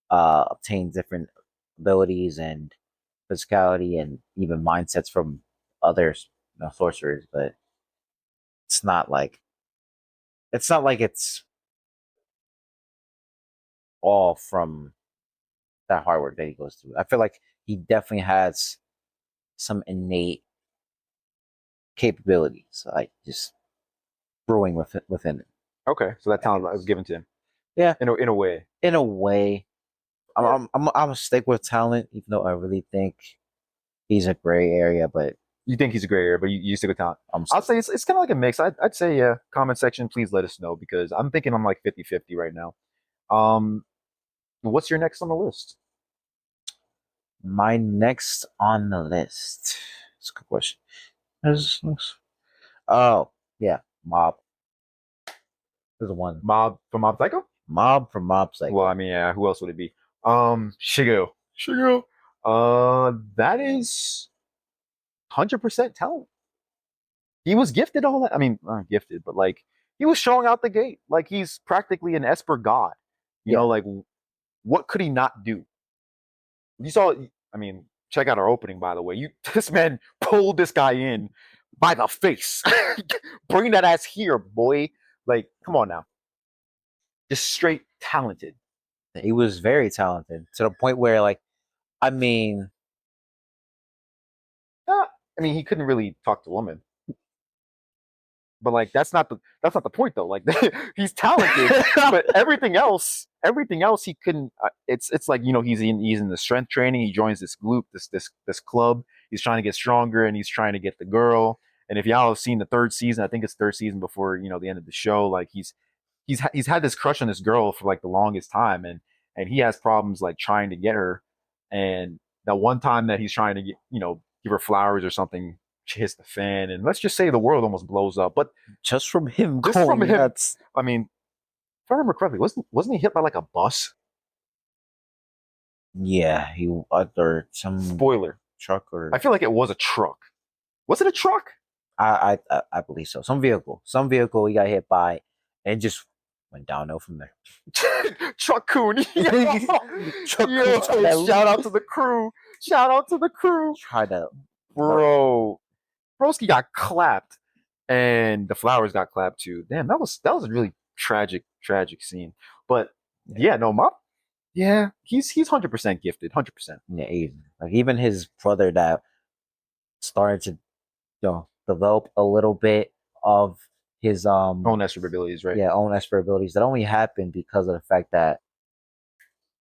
obtains different abilities and physicality and even mindsets from other sorcerers. But it's not like it's all from that hard work that he goes through. I feel like he definitely has some innate capabilities, like just brewing within it. Okay, so that talent was given to him. Yeah, in a way. In a way, I'm gonna stick with talent, even though I really think he's a gray area. But you think he's a gray area, but you stick with talent. I'll say it's kind of like a mix. I'd say, yeah. Comment section, please let us know because I'm thinking I'm like 50-50 right now. What's your next on the list? My next on the list. That's a good question. Oh, yeah. Mob. There's one. Mob from Mob Psycho? Mob from Mob Psycho. Well, I mean, yeah, who else would it be? Shigo. Shigo. That is 100% talent. He was gifted all that. I mean, not gifted, but like he was showing out the gate. Like he's practically an Esper god. You Yeah. know, like what could he not do? You saw. I mean, check out our opening, by the way. This man pulled this guy in by the face. Bring that ass here, boy. Like, come on now. Just straight talented. He was very talented to the point where, like, I mean, I mean, he couldn't really talk to women. But like that's not the point though. Like he's talented, but everything else he couldn't. It's like he's in the strength training. He joins this group, this club. He's trying to get stronger and he's trying to get the girl. And if y'all have seen the third season, I think it's third season before the end of the show. Like he's had this crush on this girl for like the longest time, and he has problems like trying to get her. And that one time that he's trying to get give her flowers or something, hits the fan, and let's just say the world almost blows up. But just from him just going from him, nuts. I mean, if I remember correctly, wasn't he hit by like a bus? Yeah, he or some Spoiler. truck or I feel like it was a truck. Was it a truck? I believe so. Some vehicle he got hit by and just went downhill from there. Truck coon. Truck Yo, coon. shout out to the crew. Shout out to the crew. Try to Bro. Broski got clapped, and the flowers got clapped too. Damn, that was a really tragic scene. But yeah, no, Mop. Yeah, he's 100% gifted, 100%. Yeah, even his brother that started to develop a little bit of his Own Esper abilities, right? Yeah, own Esper abilities. That only happened because of the fact that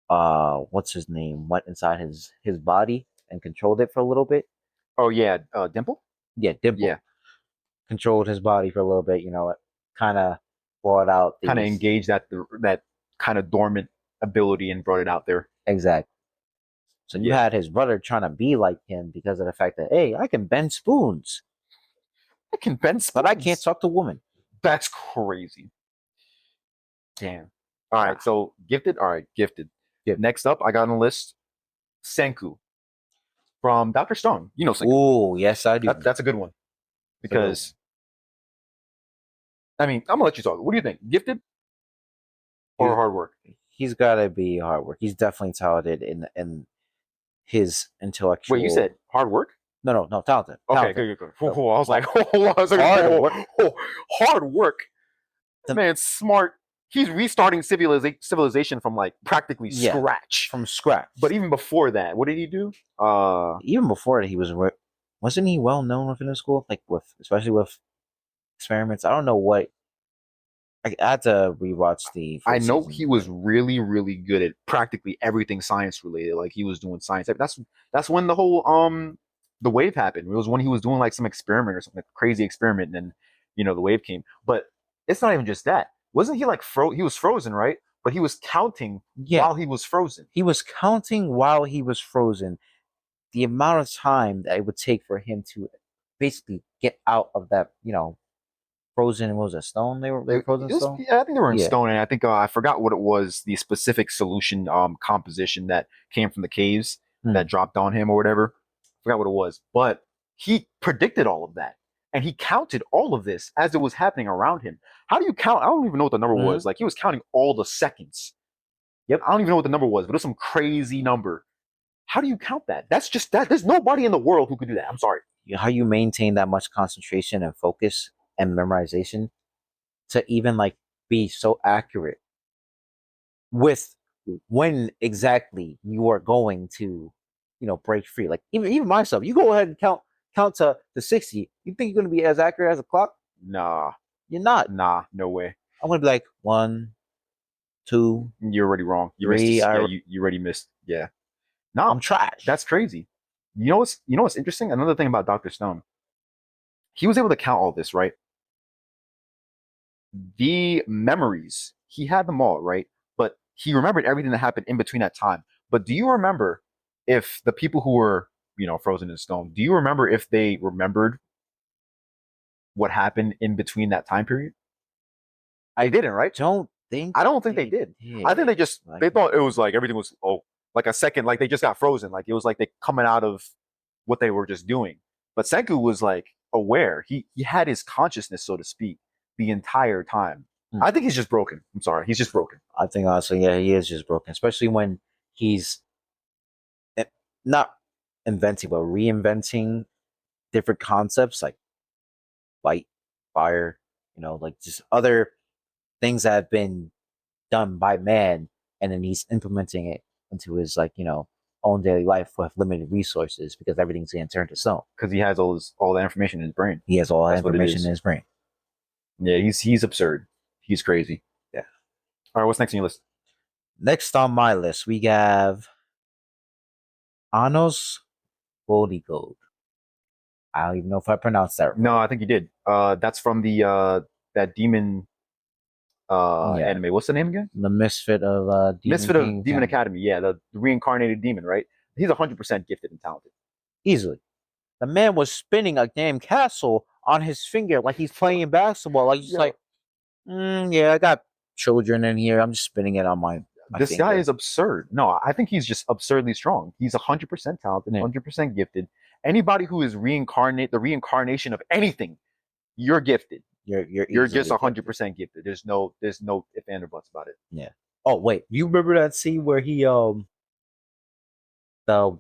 what's his name went inside his body and controlled it for a little bit. Oh yeah, Dimple. Yeah, Dimple. Yeah, controlled his body for a little bit. It kind of brought out kind of engaged that kind of dormant ability and brought it out there. Exactly. So you had his brother trying to be like him because of the fact that, hey, I can bend spoons. I can bend spoons, but I can't talk to women. That's crazy. Damn. All right, so gifted. All right, gifted. Next up, I got on the list Senku from Dr. Stone. You know Senku. Oh, yes, I do. That's a good one. Because, I mean, I'm going to let you talk. What do you think? Gifted or hard work? He's got to be hard work. He's definitely talented in his intellectual... Wait, you said hard work? No, talented. Okay, good. I was like, hard work. This man's smart. He's restarting civilization from like practically scratch. From scratch. But even before that, what did he do? Even before that, he wasn't he well known within the school, like especially with experiments? I don't know what. I had to rewatch the. I know he was really, really good at practically everything science related. Like he was doing science. That's when the whole the wave happened. It was when he was doing like some experiment or something, like crazy experiment, and then the wave came. But it's not even just that. Wasn't he like he was frozen, right? But he was counting while he was frozen. He was counting while he was frozen. The amount of time that it would take for him to basically get out of that, frozen. Was it stone? They were frozen stone. Yeah, I think they were in stone, and I think I forgot what it was. The specific solution composition that came from the caves that dropped on him or whatever. I forgot what it was, but he predicted all of that. And he counted all of this as it was happening around him. How do you count? I don't even know what the number was. Like he was counting all the seconds. Yep. I don't even know what the number was, but it was some crazy number. How do you count that? That's just that. There's nobody in the world who could do that. I'm sorry. How you maintain that much concentration and focus and memorization to even like be so accurate with when exactly you are going to, break free. Like even myself, you go ahead and count to 60. You think you're going to be as accurate as a clock? Nah, you're not. Nah, no way. I'm going to be like 1, 2. You're already wrong. You 3, missed. You already missed. Yeah. No, I'm trash. That's crazy. You know what's interesting? Another thing about Dr. Stone. He was able to count all this, right? The memories, he had them all, right? But he remembered everything that happened in between that time. But do you remember if the people who were, frozen in stone, do you remember if they remembered what happened in between that time period? They didn't, right? Don't think I don't think they did. I think they thought it was like everything was like a second, like they just got frozen. Like it was like they coming out of what they were just doing. But Senku was like aware. He had his consciousness, so to speak, the entire time. I think he's just broken. I'm sorry, he's just broken. I think honestly, yeah, he is just broken, especially when he's not inventing but reinventing different concepts like light, fire, like just other things that have been done by man, and then he's implementing it into his own daily life with limited resources because everything's getting turned to stone. Because he has all that information in his brain. He has all that information in his brain. Yeah, he's absurd. He's crazy. Yeah. All right, what's next on your list? Next on my list, we have Anos Voldigoad. I don't even know if I pronounced that right. No, I think you did. That's from the that demon anime. What's the name again? The Misfit of Demon Academy. Yeah, the reincarnated demon, right? He's 100% gifted and talented. Easily. The man was spinning a damn castle on his finger like he's playing basketball. Like, just yeah, I got children in here. I'm just spinning it on my this finger. guy is absurd. No, I think he's just absurdly strong. He's 100% talented, 100% gifted. Anybody who is the reincarnation of anything, you're gifted. You're just 100% gifted. There's no if and or buts about it. Yeah. Oh wait, you remember that scene where he the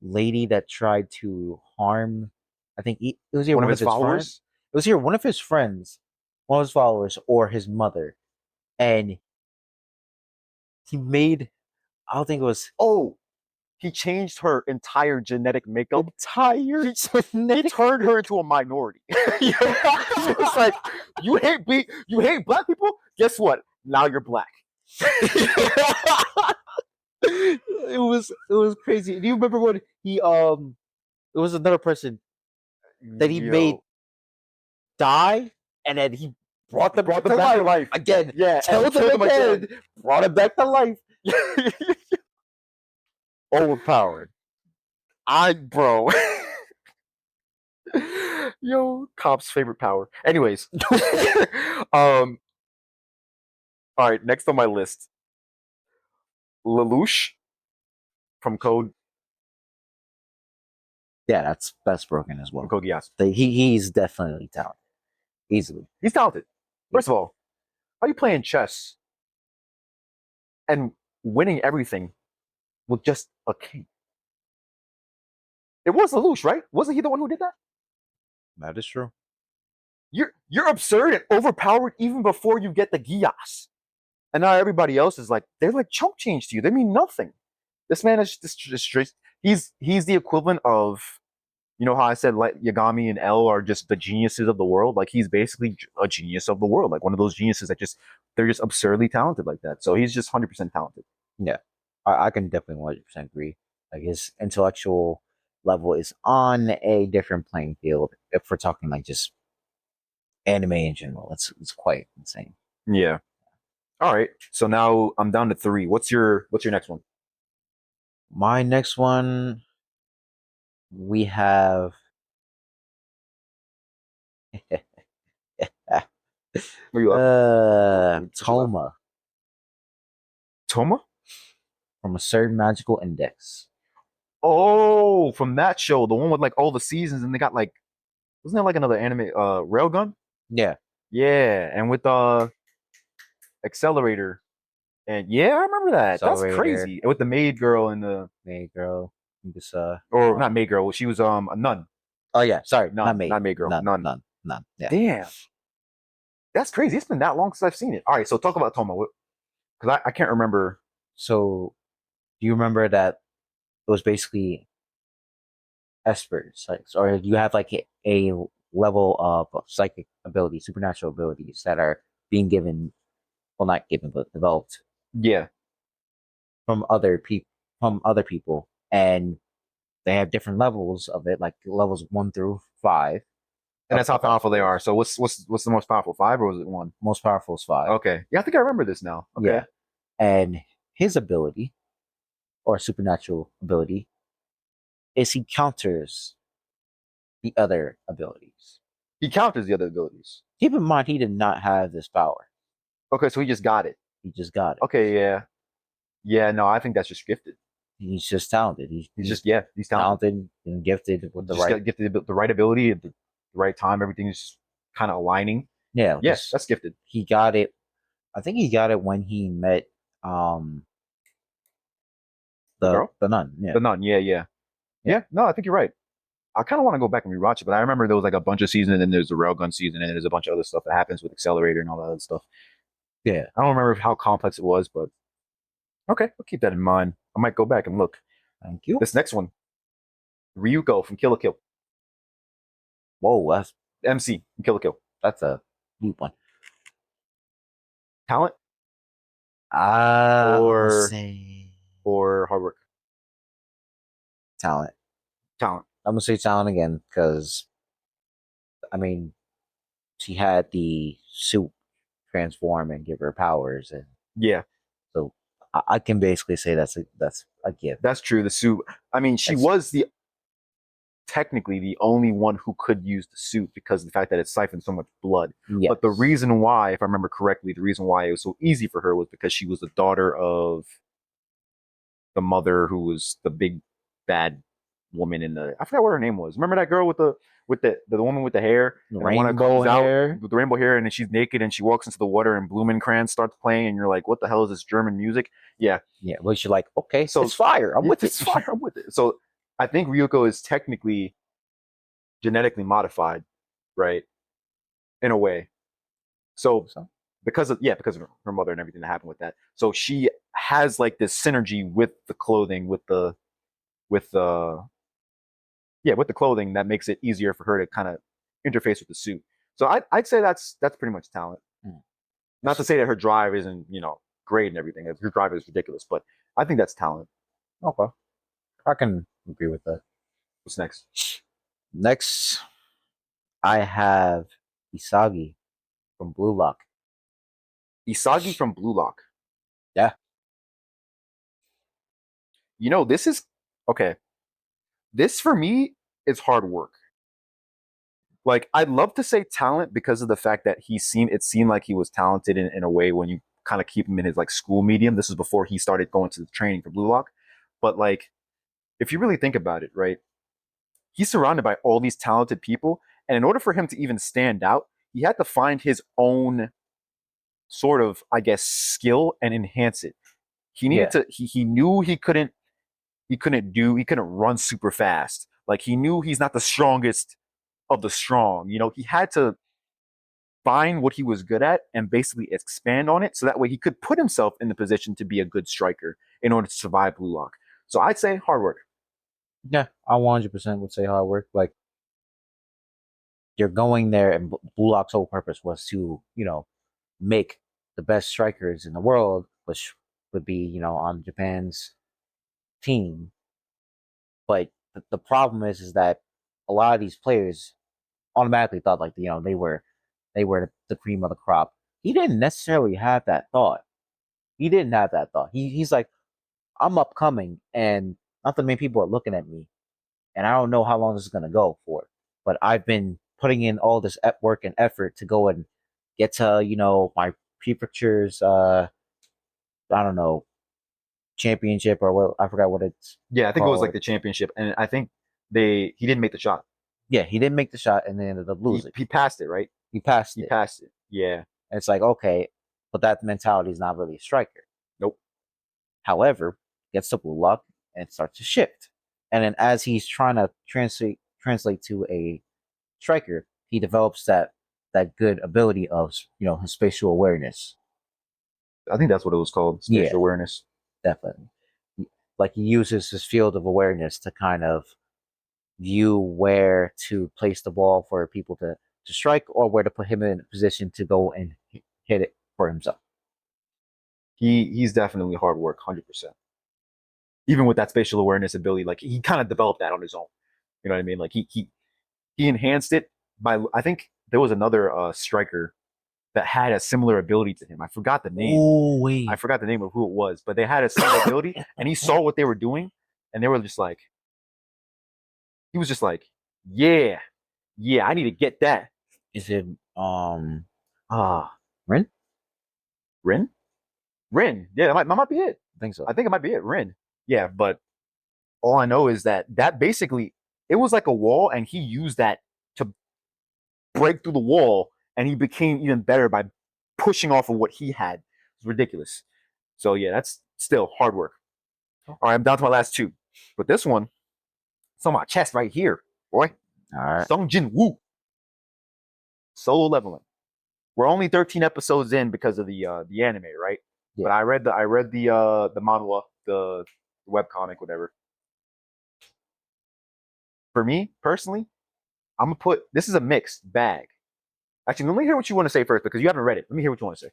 lady that tried to harm, I think it was either one of his followers. Friends. It was either one of his friends, one of his followers, or his mother, and he made. I don't think it was. Oh, he changed her entire genetic makeup. He turned her into a minority. It's like you hate black people. Guess what? Now you're black. It was crazy. Do you remember when he it was another person that he made die, and then he brought them back to life again. Yeah, killed them again, brought him back to life. Overpowered. Bro. Yo, cop's favorite power. Anyways, all right. Next on my list, Lelouch from Code. Yeah, that's broken as well. Code Geass. He's definitely talented. Easily, he's talented. First of all, how are you playing chess and winning everything with just a king? It was Lelouch, right? Wasn't he the one who did that? That is true. You're absurd and overpowered even before you get the Geass. And now everybody else is like, they're like chump change to you. They mean nothing. This man is just he's the equivalent of, how I said like Yagami and L are just the geniuses of the world. Like he's basically a genius of the world. Like one of those geniuses that they're just absurdly talented like that. So he's just 100% talented. Yeah, I can definitely 100% agree. Like his intellectual level is on a different playing field. If we're talking like just anime in general, it's quite insane. Yeah. All right. So now I'm down to 3. What's your next one? My next one, we have. Touma. Touma? From a certain magical index. Oh, from that show, the one with like all the seasons, and they got like, wasn't there like another anime, Railgun? Yeah. Yeah, and with Accelerator, and yeah, I remember that. That's crazy. And with the maid girl and the this or not maid girl. She was a nun. Oh yeah, sorry, not maid girl. Nun. Yeah. Damn, that's crazy. It's been that long since I've seen it. All right, so talk about Touma, because I can't remember. So, do you remember that it was basically espers, like, or you have like a level of psychic abilities, supernatural abilities that are being given, well, not given, but developed. Yeah. From other people, and they have different levels of it, like levels 1 through 5. And that's how powerful they are. So what's the most powerful? 5 or was it 1? Most powerful is 5. Okay. Yeah, I think I remember this now. Okay. Yeah. And his ability, or supernatural ability, is he counters the other abilities. He counters the other abilities. Keep in mind, he did not have this power. Okay, so he just got it. He just got it. Okay, yeah. Yeah, no, I think that's just gifted. He's just talented. He's talented. Talented and gifted with the right. Got gifted the right ability at the right time. Everything is just kind of aligning. Yeah, yes, that's gifted. He got it. I think he got it when he met the nun. Yeah. The nun. Yeah. No, I think you're right. I kind of want to go back and rewatch it, but I remember there was like a bunch of seasons, and then there's the railgun season, and then there's a bunch of other stuff that happens with Accelerator and all that other stuff. Yeah, I don't remember how complex it was, but okay, I'll keep that in mind. I might go back and look. Thank you. This next one, Ryuko from Kill la Kill. Whoa, that's MC from Kill la Kill. That's a deep one. Talent? Or hard work? Talent. I'm gonna say talent again because, I mean, she had the suit transform and give her powers, and yeah. So I can basically say that's a gift. That's true. The suit. I mean, she was technically the only one who could use the suit because of the fact that it siphoned so much blood. Yes. But the reason why, if I remember correctly, the reason why it was so easy for her was because she was the daughter of the mother who was the big bad woman in the. I forgot what her name was. Remember that girl with the woman with the hair, rainbow hair, with the rainbow hair, and then she's naked and she walks into the water and Blumenkranz starts playing, and you're like, what the hell is this German music? Yeah. Well, you're like, okay, so it's fire. I'm with it. It's fire. I'm with it. So I think Ryuko is technically genetically modified, right? In a way. So because of her mother and everything that happened with that. So she has like this synergy with the clothing, with the clothing that makes it easier for her to kind of interface with the suit. So I'd say that's pretty much talent. Not to say that her drive isn't, great and everything. Her drive is ridiculous, but I think that's talent. Okay. I can agree with that. What's next? Next, I have Isagi from Blue Lock. Isagi from Blue Lock. Yeah. This is okay. This for me is hard work. Like, I'd love to say talent because of the fact that it seemed like he was talented in a way when you kind of keep him in his like school medium. This was before he started going to the training for Blue Lock. But like, if you really think about it, right? He's surrounded by all these talented people. And in order for him to even stand out, he had to find his own sort of, I guess, skill and enhance it. He needed to, he knew he couldn't run super fast. Like, he knew he's not the strongest of the strong. He had to find what he was good at and basically expand on it so that way he could put himself in the position to be a good striker in order to survive Blue Lock. So I'd say hard work. Yeah, I 100% would say hard work. Like, you're going there, and Blue Lock's whole purpose was to, make the best strikers in the world, which would be, on Japan's team. But the problem is that a lot of these players automatically thought like, they were the cream of the crop. He didn't necessarily have that thought. He's like, I'm upcoming, and not that many people are looking at me, and I don't know how long this is gonna go for. But I've been putting in all this work and effort to go and get to my prefecture's I don't know, championship or what, I forgot what it's. Yeah, I think it was like the championship, and I think he didn't make the shot. Yeah, he didn't make the shot, and they ended up losing. He passed it, right? He passed it. Yeah. And it's like, okay, but that mentality is not really a striker. Nope. However, gets to Blue Lock and starts to shift. And then as he's trying to translate to a striker, he develops that good ability of, his spatial awareness. I think that's what it was called, spatial awareness. Definitely. Like, he uses his field of awareness to kind of view where to place the ball for people to strike, or where to put him in a position to go and hit it for himself. He's definitely hard work, 100%. Even with that spatial awareness ability, like, he kind of developed that on his own. You know what I mean? Like, he enhanced it by, I think there was another striker that had a similar ability to him. I forgot the name. Oh, wait. I forgot the name of who it was, but they had a similar ability, and he saw what they were doing, and they were just like, He was just like, yeah, yeah, I need to get that. Is it Ah, Rin? Rin? Rin. Yeah, that might be it. I think so. I think it might be it, Rin. Yeah, but all I know is that basically it was like a wall, and he used that to break through the wall, and he became even better by pushing off of what he had. It's ridiculous. So yeah, that's still hard work. All right, I'm down to my last two, but this one, it's on my chest right here, boy. All right. Sung Jin Woo, solo leveling. We're only 13 episodes in because of the anime, right? Yeah. But I read the manhwa, the webcomic, whatever. For me personally, I'm gonna put this is a mixed bag. Actually, let me hear what you want to say first because you haven't read it. Let me hear what you want to say.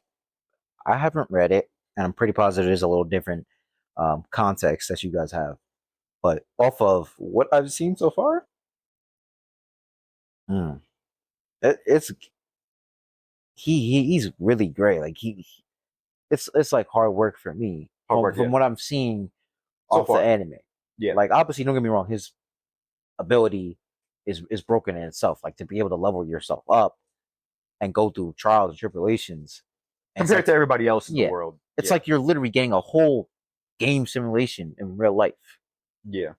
I haven't read it, and I'm pretty positive there's a little different context that you guys have. But off of what I've seen so far, mm, it's he's really great. Like it's like hard work for me Hard work, from yeah. what I'm seeing So off the far, anime. yeah. Like obviously, don't get me wrong, his ability is broken in itself. Like to be able to level yourself up and go through trials and tribulations. And it's Compared like, to everybody else in the yeah, world, it's yeah, like you're literally getting a whole game simulation in real life. yeah.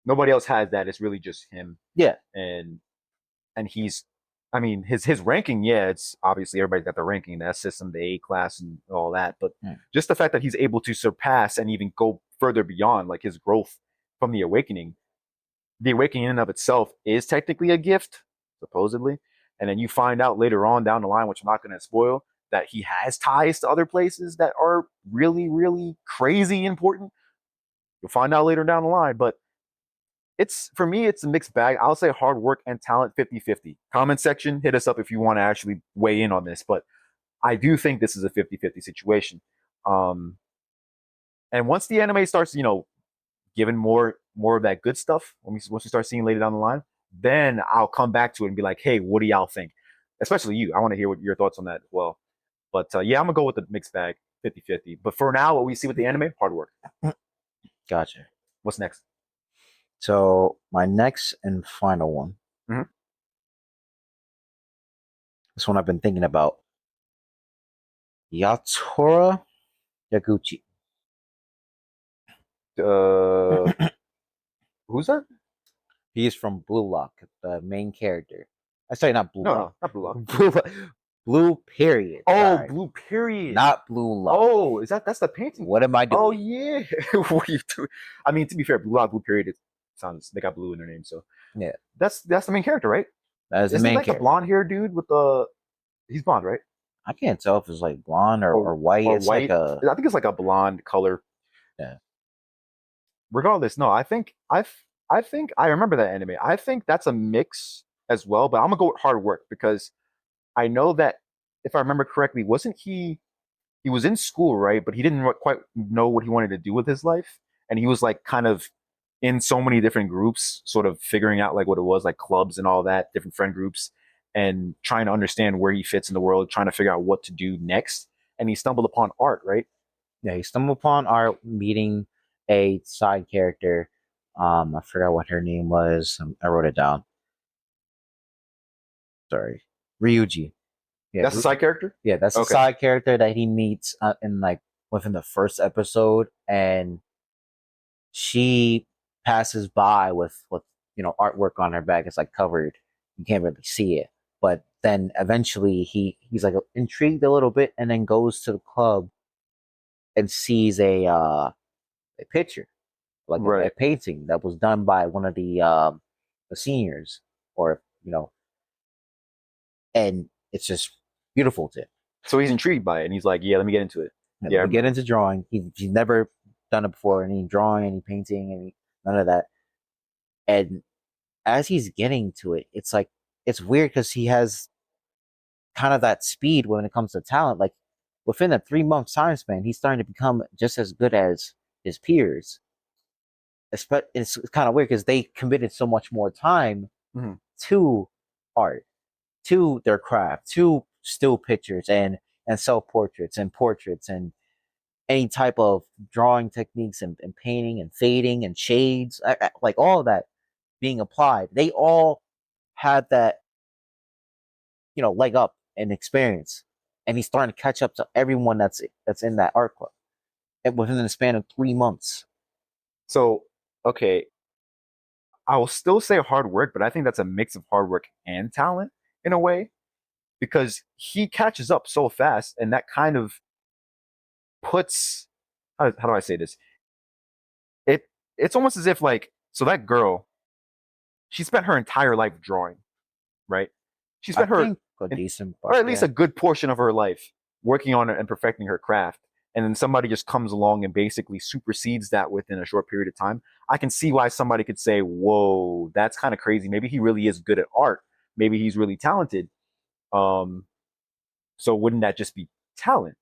Nobody else has that. It's really just him, Yeah, and he's. I mean, his ranking, yeah, it's obviously everybody's got the ranking, that system, the A class, and all that. But mm. just the fact that he's able to surpass and even go further beyond, like his growth from the awakening in and of itself is technically a gift, supposedly. And then you find out later on down the line, which I'm not going to spoil, that he has ties to other places that are really, really crazy important. You'll find out later down the line. But it's for me, it's a mixed bag. I'll say hard work and talent 50-50. Comment section, hit us up if you want to actually weigh in on this. But I do think this is a 50-50 situation. Um, and once the anime starts, given more of that good stuff once we start seeing later down the line, then I'll come back to it and be like, hey, what do y'all think? Especially you. I want to hear what your thoughts on that as well. But yeah, I'm gonna go with the mixed bag, 50-50. But for now, what we see with the anime, hard work. Gotcha. What's next? So my next and final one. Mhm. This one I've been thinking about. Yatora Yaguchi. Who's that? He is from Blue Lock, the main character. I say not Blue No, Lock. no, not Blue Lock. Blue period. Oh, Sorry. Blue Period. Not Blue Lock. Oh, that's the painting? What am I doing? Oh yeah. What are you doing? I mean, to be fair, Blue Lock, Blue Period. It sounds they got blue in their name, so Yeah, that's the main character, right? that is the Isn't he main like the character. blonde hair dude with the? He's blonde, right? I can't tell if it's like blonde or white. Or It's like white. a I think it's like a blonde color. yeah. Regardless, no, I think I remember that anime. I think that's a mix as well, but I'm gonna go with hard work because I know that if I remember correctly, wasn't he was in school, right? But he didn't quite know what he wanted to do with his life, and he was like kind of in so many different groups, sort of figuring out like what it was, like clubs and all that, different friend groups, and trying to understand where he fits in the world, trying to figure out what to do next. And he stumbled upon art, right? Yeah, he stumbled upon art meeting a side character. I forgot what her name was. I wrote it down. Sorry, Ryuji. Yeah, That's the side character. yeah, that's a Okay. side character that he meets in like within the first episode, and she passes by with artwork on her back. It's like covered. You can't really see it, but then eventually he's like intrigued a little bit, and then goes to the club and sees a picture, like a Right. painting that was done by one of the seniors, or and it's just beautiful to him. So he's intrigued by it, and he's like, "Yeah, let me get into it." And Yeah, we get into drawing. He's never done it before, any drawing, any painting, any none of that. And as he's getting to it, it's like it's weird because he has kind of that speed when it comes to talent. Like within a 3 month time span, he's starting to become just as good as his peers. It's kind of weird because they committed so much more time Mhm. to art, to their craft, to still pictures and self portraits and portraits and any type of drawing techniques and painting and fading and shades, like all of that. being applied. They all had that, leg up and experience, and he's starting to catch up to everyone that's in that art club, and within the span of 3 months. So, okay, I will still say hard work, but I think that's a mix of hard work and talent in a way because he catches up so fast, and that kind of puts how do I say this? It's almost as if like so that girl, she spent her entire life drawing, right? She I spent her think a decent or part, at least yeah. a good portion of her life working on it and perfecting her craft. And then somebody just comes along and basically supersedes that within a short period of time. I can see why somebody could say, whoa, that's kind of crazy. Maybe he really is good at art. Maybe he's really talented. Um, so wouldn't that just be talent?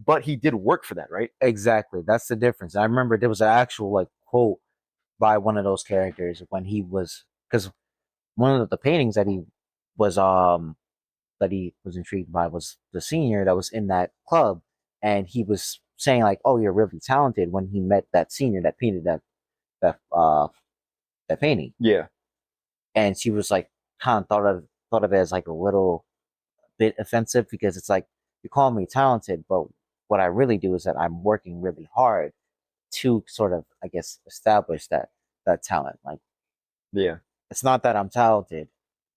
But he did work for that, right? Exactly. That's the difference. I remember there was an actual like quote by one of those characters when he was, because one of the paintings that he was intrigued by was the senior that was in that club, and he was saying like, "Oh, you're really talented." When he met that senior that painted that painting, Yeah. and she was like, kind of thought of it as like a little bit offensive because it's like you call me talented, but what I really do is that I'm working really hard to sort of, I guess, establish that talent. Like, Yeah. it's not that I'm talented;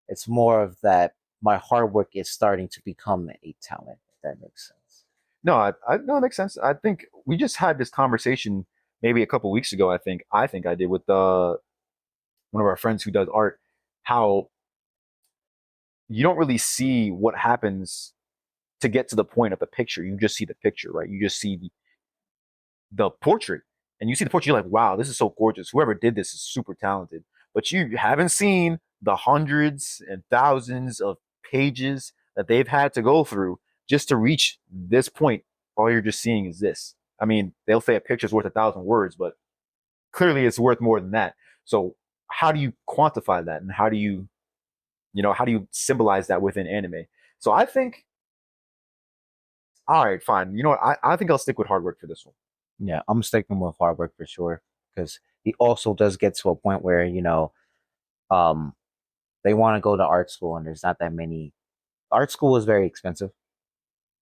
it's more of that my hard work is starting to become a talent. If that makes sense. No, no, it makes sense. I think we just had this conversation maybe a couple weeks ago. I think I did with one of our friends who does art. How you don't really see what happens to get to the point of the picture. You just see the picture, right? You just see the portrait, and you see the portrait. You're like, wow, this is so gorgeous. Whoever did this is super talented. But you haven't seen the hundreds and thousands of pages that they've had to go through just to reach this point. All you're just seeing is this. I mean, they'll say a picture's worth 1,000 words, but clearly it's worth more than that. So how do you quantify that, and how do you symbolize that within anime? So I think, all right, fine. You know what? I think I'll stick with hard work for this one. Yeah, I'm sticking with hard work for sure because he also does get to a point where um, they want to go to art school, and there's not that many. Art school is very expensive,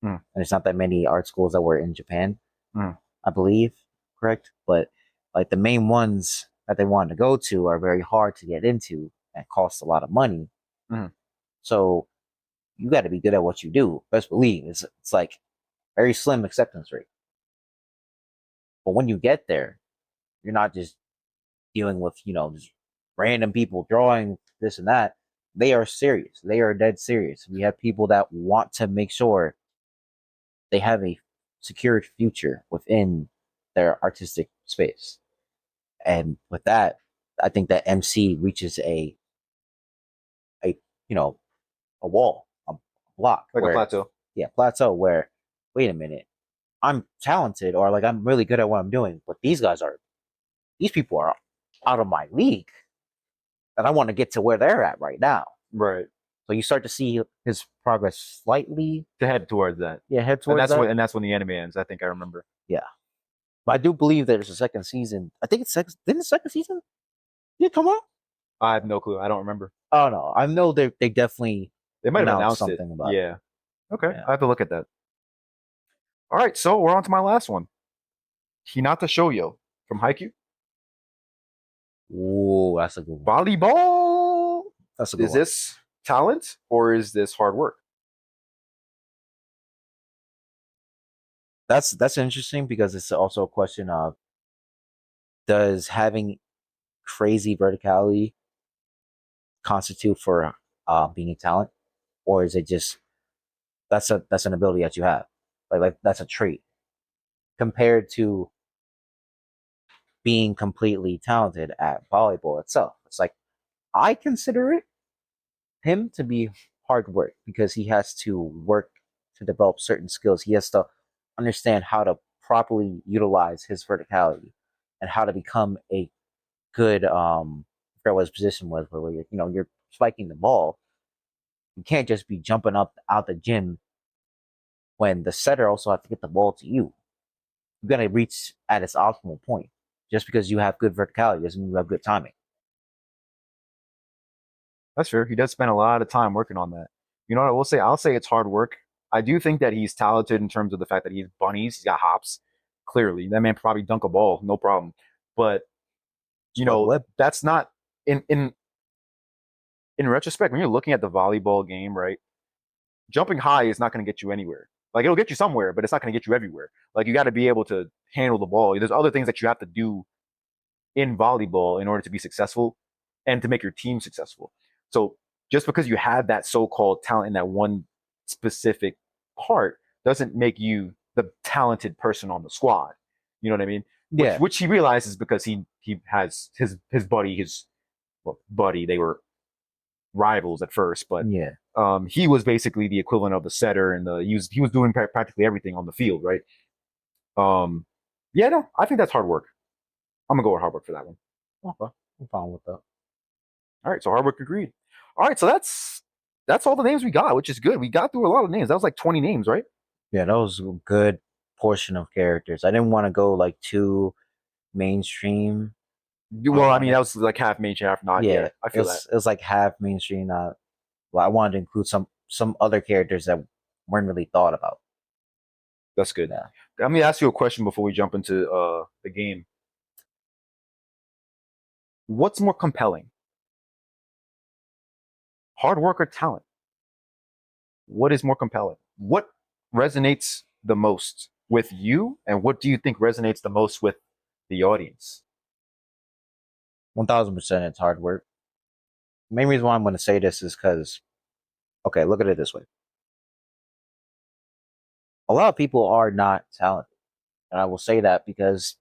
Mm, and there's not that many art schools that were in Japan, mm, I believe, correct? But like the main ones that they wanted to go to are very hard to get into and cost a lot of money. mm. So you got to be good at what you do. Best believe it's like very slim acceptance rate. But when you get there, you're not just dealing with just random people drawing this and that. They are serious. They are dead serious. We have people that want to make sure they have a secured future within their artistic space. And with that, I think that MC reaches a you know a wall, a block Like a where, plateau. yeah, plateau where, wait a minute, I'm talented or like I'm really good at what I'm doing, but these people are out of my league, and I want to get to where they're at right now. Right. So you start to see his progress slightly, To head towards that. yeah, head And towards that. that's when the anime ends. I think I remember. Yeah, but I do believe there's a second season. I think it's second. Didn't the second season? Did it come out? I have no clue. I don't remember. Oh no, I know they definitely They might have announced announced it. something about it. Yeah. Okay. Yeah. I have to look at that. All right, so we're on to my last one. Hinata Shoyo from Haikyuu. Ooh, that's a good one. Volleyball. That's a good Is one. this talent or is this hard work? That's interesting because it's also a question of, does having crazy verticality constitute for being a talent, or is it just that's an ability that you have, like that's a trait compared to being completely talented at volleyball itself? It's like I consider him to be hard work because he has to work to develop certain skills. He has to understand how to properly utilize his verticality and how to become a good I forgot what his position was, but where you're spiking the ball. You can't just be jumping up out the gym when the setter also has to get the ball to you. You gotta reach at its optimal point. Just because you have good verticality doesn't mean you have good timing. That's fair. He does spend a lot of time working on that. You know what I will say? I'll say it's hard work. I do think that he's talented in terms of the fact that he's bunnies. He's got hops. Clearly, that man probably dunk a ball, no problem. But Spud web. that's not in retrospect. When you're looking at the volleyball game, right? Jumping high is not going to get you anywhere. Like it'll get you somewhere, but it's not going to get you everywhere. Like you got to be able to handle the ball. There's other things that you have to do in volleyball in order to be successful and to make your team successful. So just because you have that so-called talent in that one specific part doesn't make you the talented person on the squad. You know what I mean? Yeah. Which he realizes because he has his buddy, buddy, they were rivals at first, but Yeah. he was basically the equivalent of the setter, and he was doing practically everything on the field, right? Yeah, no, I think that's hard work. I'm gonna go with hard work for that one. Okay. I'm fine with that. All right, so hard work agreed. All right, so that's all the names we got, which is good. We got through a lot of names. That was like 20 names, right? Yeah, that was a good portion of characters. I didn't want to go like too mainstream. Well, I mean, that was like half major, half not. Yeah, I feel that. It was like half mainstream. Well, I wanted to include some other characters that weren't really thought about. That's good. Yeah. Let me ask you a question before we jump into the game. What's more compelling? Hard work or talent? What is more compelling? What resonates the most with you, and what do you think resonates the most with the audience? 1000% it's hard work. The main reason why I'm going to say this is because, okay, look at it this way. A lot of people are not talented. And I will say that because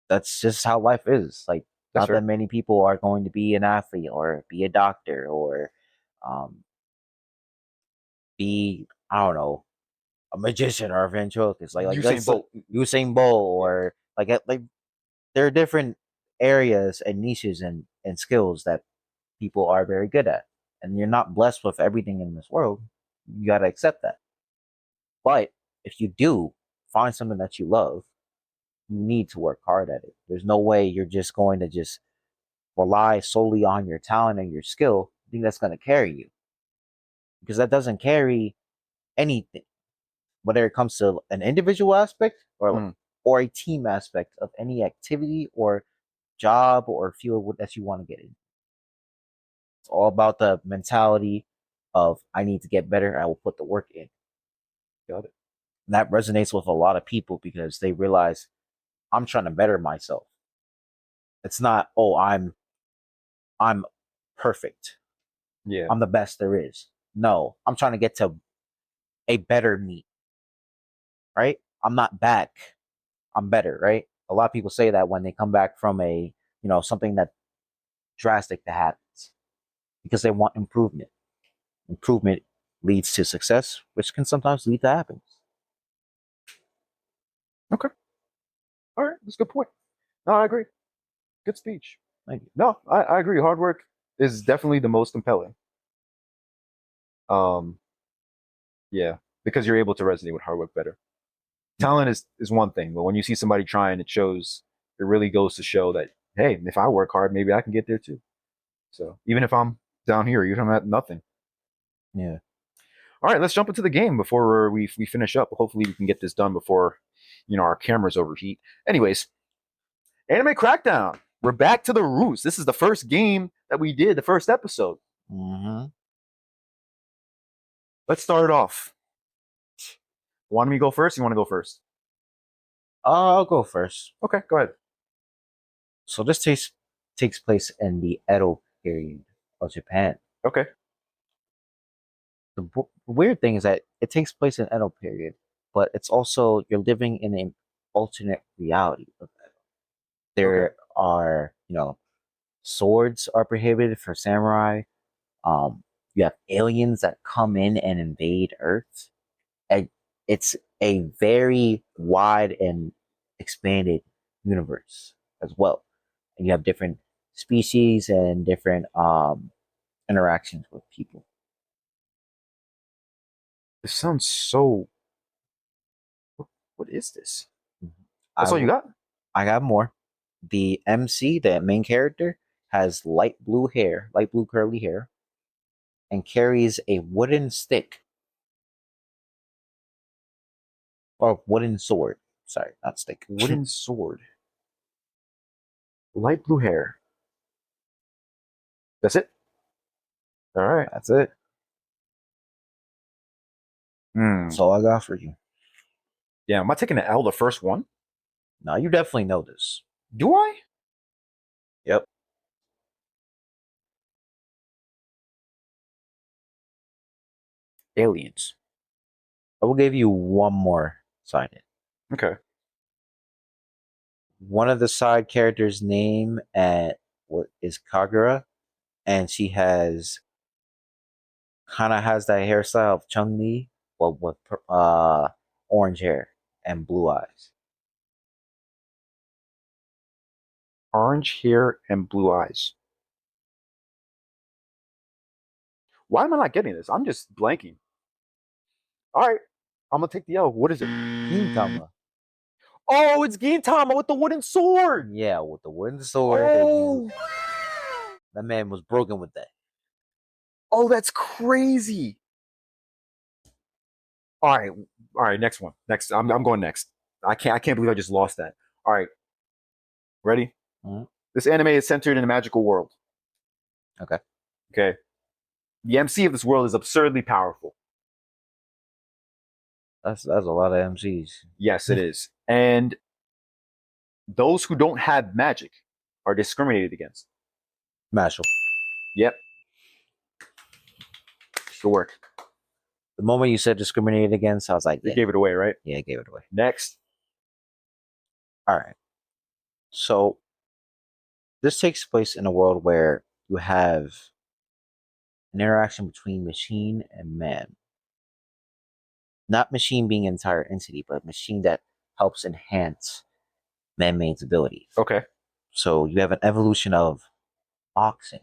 that's just how life is. Like, not that many people are going to be an athlete or be a doctor or be, I don't know, a magician or a ventriloquist. Like Usain Bolt or like there are different areas and niches and skills that people are very good at. And you're not blessed with everything in this world. You got to accept that. But if you do find something that you love, you need to work hard at it. There's no way you're just going to just rely solely on your talent and your skill. I think that's going to carry you because that doesn't carry anything, whether it comes to an individual aspect or a team aspect of any activity or job or field that you want to get in. It's all about the mentality of I need to get better. I will put the work in. Got it. And that resonates with a lot of people because they realize I'm trying to better myself. It's not, oh, I'm perfect. Yeah. I'm the best there is. No, I'm trying to get to a better me. Right? I'm not back. I'm better, right? A lot of people say that when they come back from something that drastic that happens because they want improvement. Improvement leads to success, which can sometimes lead to happiness. Okay. All right. That's a good point. No, I agree. Good speech. Thank you. No, I agree. Hard work is definitely the most compelling. Yeah, because you're able to resonate with hard work better. Talent is one thing, but when you see somebody trying, it shows. It really goes to show that hey, if I work hard, maybe I can get there too. So even if I'm down here, even if I'm at nothing. Yeah. All right, let's jump into the game before we finish up. Hopefully, we can get this done before our cameras overheat. Anyways, Anime Crackdown. We're back to the roots. This is the first game that we did, the first episode. Mm-hmm. Let's start it off. Want me to go first? You want to go first? I'll go first. Okay, go ahead. So this takes place in the Edo period of Japan. Okay. The weird thing is that it takes place in Edo period, but it's also you're living in an alternate reality of Edo. There are, swords are prohibited for samurai. You have aliens that come in and invade Earth. And it's a very wide and expanded universe as well. And you have different species and different interactions with people. This sounds so. What is this? That's all you got? I got more. The MC, the main character, has light blue curly hair, and carries a wooden stick or wooden sword. Sorry, not stick. Wooden sword. Light blue hair. That's it? All right. That's it. Hmm. That's all I got for you. Yeah, am I taking the L the first one? Now you definitely know this. Do I? Yep. Aliens. I will give you one more side hint. Okay. One of the side characters' name what is Kagura, and she has kind of has that hairstyle of Chun-Li, but with orange hair and blue eyes. Orange hair and blue eyes. Why am I not getting this? I'm just blanking. All right. I'm going to take the L. What is it? Gintama. Oh, it's Gintama with the wooden sword. Yeah, with the wooden sword. Oh. That man was broken with that. Oh, that's crazy. All right. All right, next one. Next. I'm going next. I can't believe I just lost that. All right. Ready? Mm-hmm. This anime is centered in a magical world. Okay. Okay. The MC of this world is absurdly powerful. That's a lot of MCs. Yes, it is. And those who don't have magic are discriminated against. Mashal. Yep. Good work. The moment you said discriminated against, I was like, You gave it away, right? Yeah, I gave it away. Next. All right. So this takes place in a world where you have an interaction between machine and man. Not machine being an entire entity, but machine that helps enhance man-made's ability. Okay. So you have an evolution of boxing.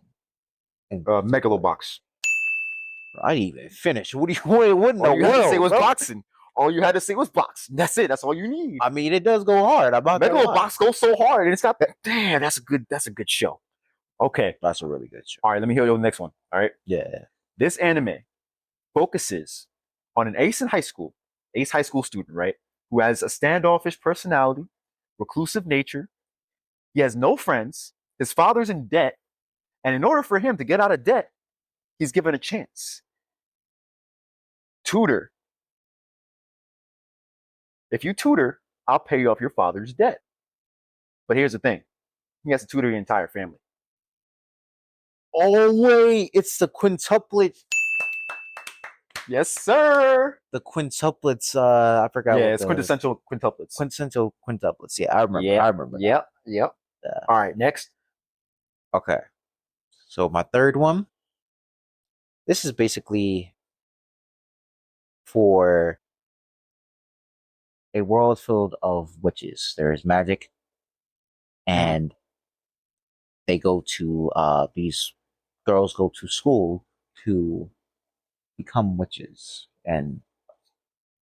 Megalobox. I didn't even finish. What do you what in the All you had to say was bro? boxing. All you had to say was boxing. That's it. That's all you need. I mean, it does go hard. Megalobox goes so hard, and it's got that. Damn, that's a good show. Okay. That's a really good show. All right, let me hear you the next one. All right. Yeah. This anime focuses on an ace high school student, right? Who has a standoffish personality, reclusive nature. He has no friends. His father's in debt. And in order for him to get out of debt, he's given a chance. Tutor. If you tutor, I'll pay you off your father's debt. But here's the thing. He has to tutor your entire family. Oh wait, it's the quintuplet. Yes, sir. The quintuplets. I forgot. Yeah, it's quintessential quintuplets. Quintessential quintuplets. Yeah, I remember. Yeah, I remember. Yep. All right, next. Okay. So my third one. This is basically for a world filled of witches. There is magic, and they go to these girls go to school to become witches, and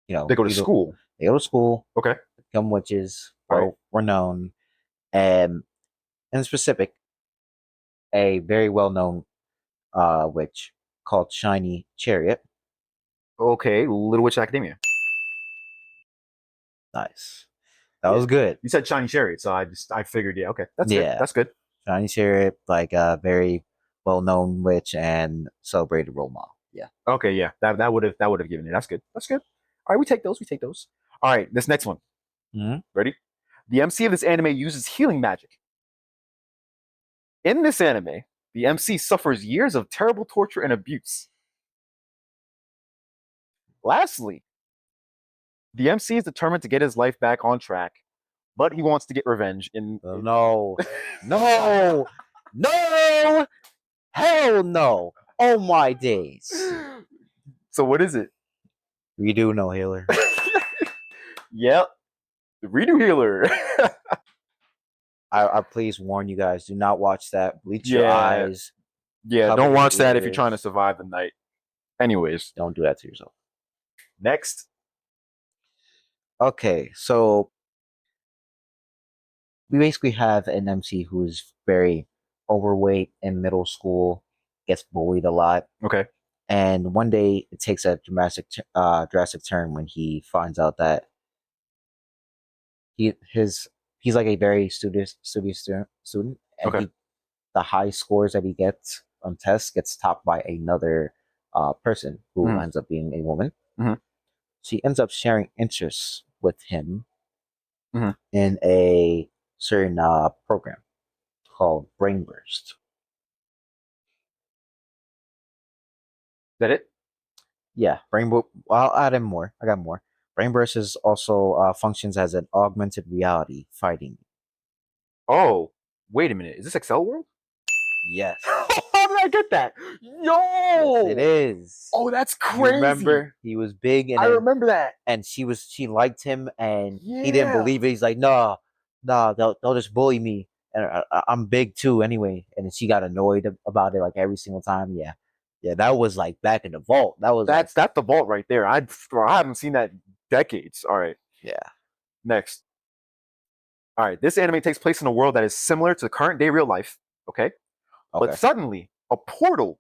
They go to school. They go to school. Okay. Become witches. Right. Renowned, and in specific, a very well known witch called Shiny Chariot. Okay, Little Witch Academia. Nice. That was good. You said Shiny Chariot, so I figured, yeah, okay. That's good. That's good. Shiny Chariot, like a very well known witch and celebrated role model. Yeah. Okay, yeah. That would have given it. That's good. That's good. All right, we take those. All right, this next one. Mm-hmm. Ready? The MC of this anime uses healing magic. In this anime, the MC suffers years of terrible torture and abuse. Lastly, the MC is determined to get his life back on track, but he wants to get revenge No. Hell no. Oh my days. So what is it? Redo no healer. Yep. The Redo Healer. I please warn you guys, do not watch that. Bleach your eyes. Yeah, don't watch that if you're trying to survive the night. Anyways. Don't do that to yourself. Next. Okay, so we basically have an MC who is very overweight in middle school, gets bullied a lot. Okay. And one day it takes a drastic turn when he finds out that he's like a very studious student, and Okay. the high scores that he gets on tests gets topped by another person who Mhm. ends up being a woman. Mhm. She ends up sharing interests with him Mhm. in a certain program called Brain Burst. Is that it? Yeah, I'll add in more. I got more. Brain Burst is also functions as an augmented reality fighting. Oh, wait a minute. Is this Excel World? Yes. How did I get that? Yes, it Yo! is. Oh, that's You crazy. remember he was big, I remember that. and she liked him, and he didn't Yeah. believe it. He's like, nah, they'll just bully me, and I'm big too anyway. And then she got annoyed about it like every single time. Yeah, yeah, that was like back in the vault. That was like, That's the vault right there. I haven't seen that in decades. All right. yeah, Next. All right. This anime takes place in a world that is similar to current day real life. Okay. But okay, suddenly, a portal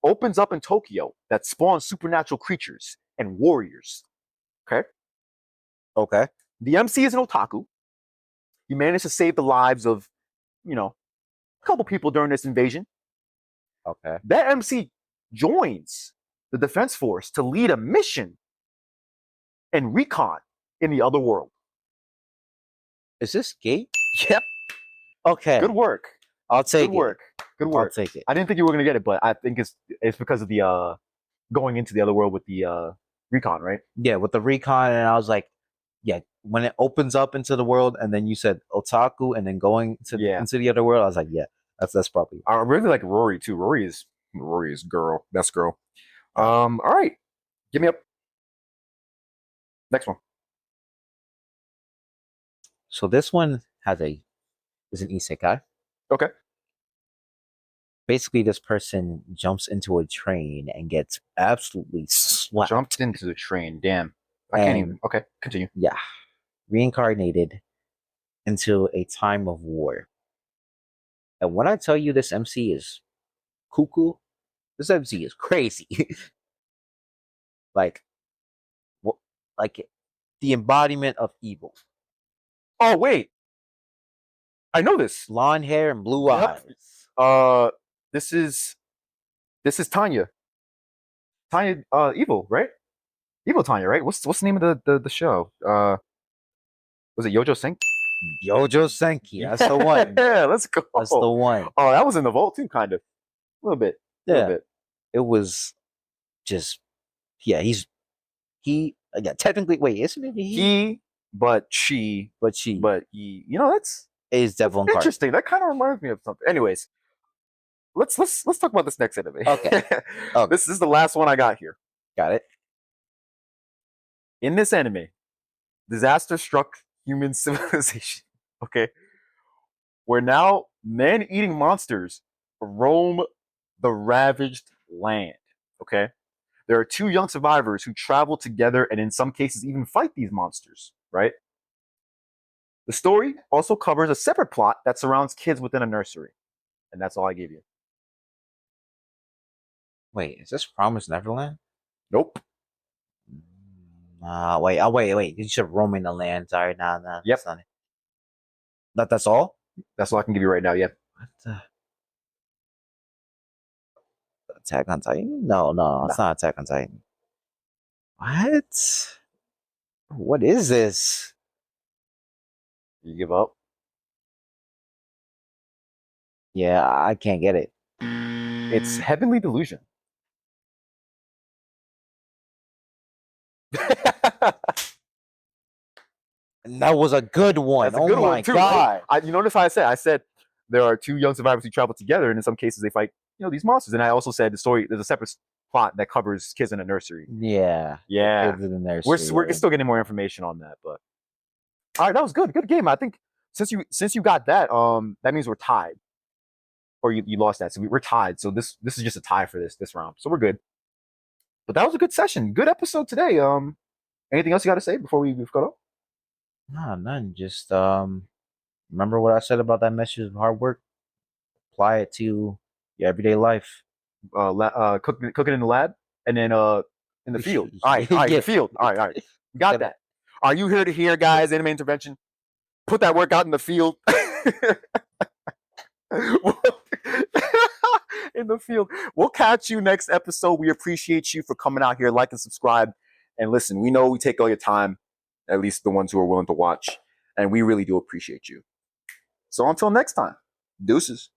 opens up in Tokyo that spawns supernatural creatures and warriors. Okay. okay, The MC is an otaku. He managed to save the lives of, you know, a couple people during this invasion. okay. That MC joins the defense force to lead a mission and recon in the other world. Is this Gate? Yep. Good Okay, work. I'll Good take it. work. Good I'll work. take it. I didn't think you were gonna get it, but I think it's because of the going into the other world with the recon, right? Yeah, with the recon, and I was like, yeah, when it opens up into the world, and then you said otaku, and then going to Yeah. into the other world, I was like, yeah, that's probably I really like Rory too. Rory is girl, best girl. yeah. All right. Give me up. Next one. So this one is an isekai. Okay. Basically, this person jumps into a train and gets absolutely slapped, Jumped into the train. Damn. I can't and even. Okay. Continue. yeah, reincarnated into a time of war. And when I tell you this MC is cuckoo, this MC is crazy. like, what, like the embodiment of evil. Oh wait. I know this. Blonde hair and blue Yep. eyes. Uh, this is Tanya. Tanya. Evil, right? Evil Tanya, right? What's the name of the show? Was it Yojo Sink? Yojo Senki. That's the one. Yeah, let's go. That's the one. Oh, that was in the vault too, kind of. A little bit. A little Yeah. bit. It was just yeah, yeah, technically wait, isn't it He, but she, but she but he. You know, is that's Devil Incarnate. interesting. That kind of reminds me of something. Anyways, let's talk about this next anime. Okay. Okay. This is the last one I got here. Got it. In this anime, disaster struck human civilization. Okay, where now man-eating monsters roam the ravaged land. Okay, there are two young survivors who travel together and in some cases even fight these monsters, right? The story also covers a separate plot that surrounds kids within a nursery. And that's all I gave you. Wait, is this Promised Neverland? Nope. Wait. You said roaming the land. Sorry, nah, Yep. that's not it. That's all? That's all I can give you right now. Yep. What the Attack on Titan? No, it's not Attack on Titan. What? What is this? You give up? Yeah, I can't get it. It's Heavenly Delusion. And that was a good one. That's a Oh good my one too, god. right? You notice how I said? I said there are two young survivors who travel together, and in some cases they fight, these monsters. And I also said the story. There's a separate plot that covers kids in a nursery. Yeah. Yeah. Kids in the nursery. We're still getting more information on that, but all right, that was good. Good game. I think since you got that, that means we're tied, or you lost that, so we're tied. So this is just a tie for this round. So we're good. But that was a good session. Good episode today. Anything else you got to say before we go? Nah, none. Just remember what I said about that message of hard work? apply it to your everyday life. Cooking in the lab, and then in the field. All right, in Yeah. the field. All right. We got that. Are you here to hear, guys? Anime intervention. Put that workout in the field. In the field. We'll catch you next episode. We appreciate you for coming out here, like and subscribe. And listen, we know we take all your time, at least the ones who are willing to watch, and we really do appreciate you. So until next time, deuces.